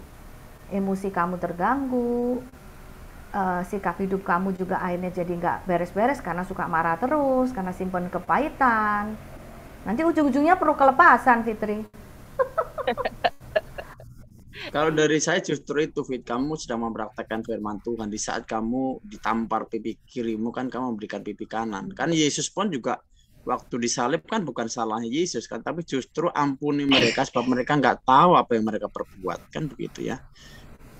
Emosi kamu terganggu, sikap hidup kamu juga akhirnya jadi nggak beres-beres karena suka marah terus, karena simpen kepahitan. Nanti ujung-ujungnya perlu kelepasan, Fitri. Kalau dari saya justru itu, Fit, kamu sedang mempraktekkan firman Tuhan. Di saat kamu ditampar pipi kirimu, kan kamu memberikan pipi kanan. Kan Yesus pun juga waktu disalib kan bukan salahnya Yesus kan, tapi justru ampuni mereka sebab mereka nggak tahu apa yang mereka perbuat, kan begitu ya.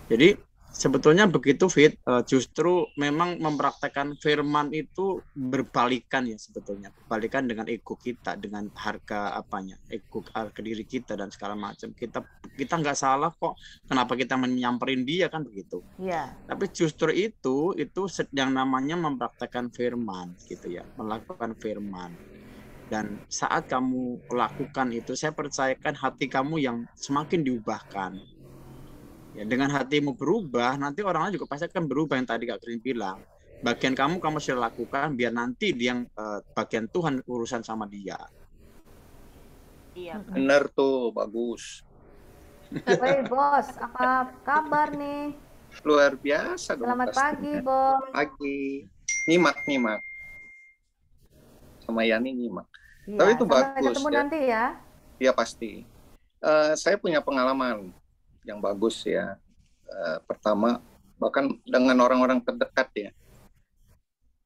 Jadi sebetulnya begitu, Fit, justru memang mempraktekkan firman itu berbalikan ya sebetulnya, berbalikan dengan ego kita, dengan harga harga diri kita dan segala macam. Kita nggak salah kok, kenapa kita menyamperin dia, kan begitu. Iya. Tapi justru itu yang namanya mempraktekkan firman gitu ya, melakukan firman. Dan saat kamu lakukan itu, saya percayakan hati kamu yang semakin diubahkan. Ya, dengan hatimu berubah, nanti orang lain juga pasti akan berubah, yang tadi Kak Green bilang. Bagian kamu sudah lakukan, biar nanti dia bagian Tuhan urusan sama dia. Iya. Bener tuh, bagus. Woi bos, apa kabar nih? Luar biasa dong. Selamat pastinya. pagi, Bos. Pagi. Nyimak. Sama Yani nyimak. Iya, Tapi itu sampai bagus ketemu ya. nanti ya. Iya pasti. Saya punya pengalaman yang bagus ya. Pertama, bahkan dengan orang-orang terdekat ya.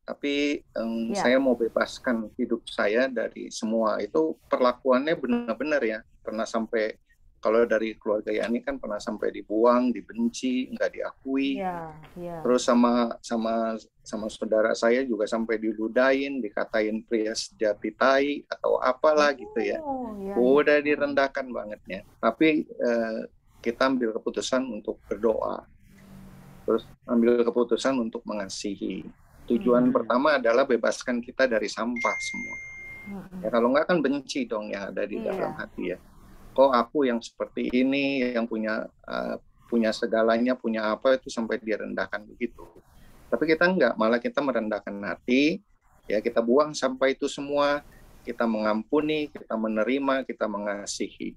Tapi saya mau bebaskan hidup saya dari semua itu, perlakuannya benar-benar ya. Pernah sampai, kalau dari keluarga Yani kan pernah sampai dibuang, dibenci, nggak diakui. Iya. Terus sama saudara saya juga sampai diludahin, dikatain pria sejati tai atau apalah gitu ya. Iya, Udah direndahkan banget ya. Tapi kita ambil keputusan untuk berdoa. Terus ambil keputusan untuk mengasihi. Tujuan pertama adalah bebaskan kita dari sampah semua. Ya kalau nggak kan benci dong yang ada di dalam hati ya. Kok aku yang seperti ini, yang punya segalanya, punya apa, itu sampai direndahkan begitu. Tapi kita enggak, malah kita merendahkan hati, ya kita buang sampah itu semua, kita mengampuni, kita menerima, kita mengasihi.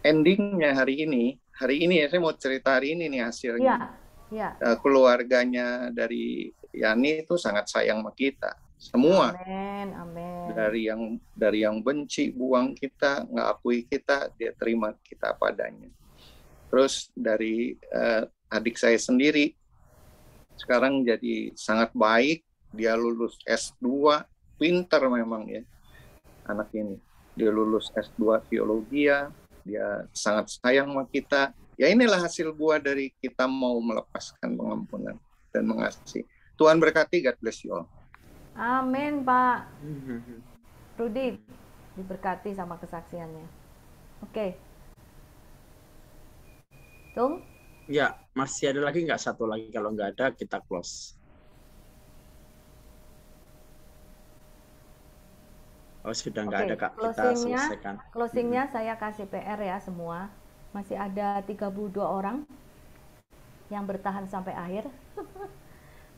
Endingnya hari ini ya, saya mau cerita hari ini nih hasilnya. Iya. Keluarganya dari Yani itu sangat sayang sama kita, semua. Amin. Dari yang benci, buang kita, nggak akui kita, dia terima kita padanya. Terus dari adik saya sendiri, sekarang jadi sangat baik, dia lulus S2, pinter memang ya anak ini. Dia lulus S2 teologi, dia sangat sayang sama kita. Ya inilah hasil buah dari kita mau melepaskan pengampunan dan mengasihi. Tuhan berkati, God bless you all. Amin, Pak Rudi, diberkati sama kesaksiannya. Oke. Tung? Ya, masih ada lagi nggak? Satu lagi, kalau nggak ada kita close. Oh, sudah nggak ada, Kak. Kita selesaikan. Closingnya saya kasih PR ya semua. masih ada 32 orang yang bertahan sampai akhir.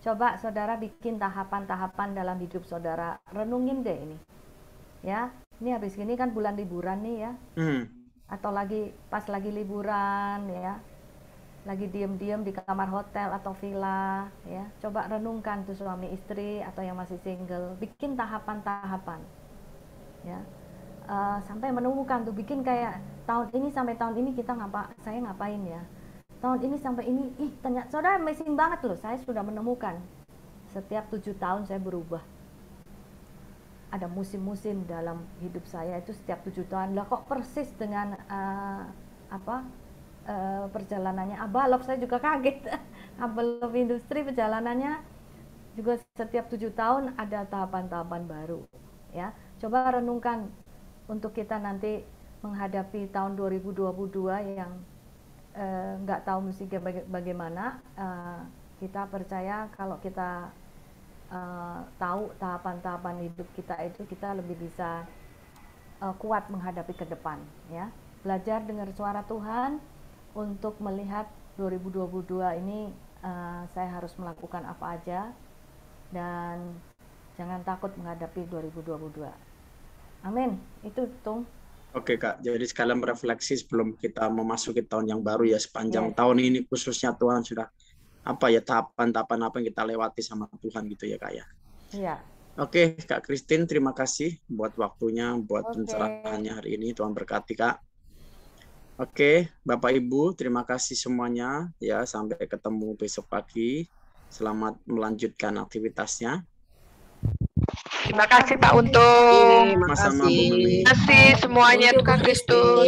Coba saudara bikin tahapan-tahapan dalam hidup saudara, renungin deh ini. Ya, ini habis gini kan bulan liburan nih ya. Atau lagi pas lagi liburan ya. Lagi diem-diem di kamar hotel atau villa ya. Coba renungkan tuh suami istri atau yang masih single, bikin tahapan-tahapan. Ya. Sampai menemukan tuh, bikin kayak tahun ini sampai tahun ini saya ngapain ya. Tahun ini sampai ini, ternyata saudara amazing banget loh, saya sudah menemukan setiap 7 tahun saya berubah. Ada musim-musim dalam hidup saya itu setiap 7 tahun. Lah kok persis dengan perjalanannya Abalov, saya juga kaget. Abalov Industri perjalanannya juga setiap 7 tahun ada tahapan-tahapan baru. Ya, coba renungkan untuk kita nanti menghadapi tahun 2022 yang nggak tahu mesti bagaimana. Kita percaya kalau kita tahu tahapan-tahapan hidup kita itu, kita lebih bisa kuat menghadapi ke depan ya. Belajar dengar suara Tuhan untuk melihat 2022 ini saya harus melakukan apa aja, dan jangan takut menghadapi 2022. Amin. Itu Tung. Oke Kak, jadi sekalian refleksi sebelum kita memasuki tahun yang baru ya, sepanjang tahun ini khususnya Tuhan sudah tahapan-tahapan apa yang kita lewati sama Tuhan gitu ya Kak ya. Iya. Oke Kak Christine, terima kasih buat waktunya, buat pencerahannya hari ini. Tuhan berkati Kak. Oke, Bapak Ibu, terima kasih semuanya ya, sampai ketemu besok pagi. Selamat melanjutkan aktivitasnya. Terima kasih Pak Untung. Sama-sama Bu Memi. Terima kasih semuanya Kak Kristus.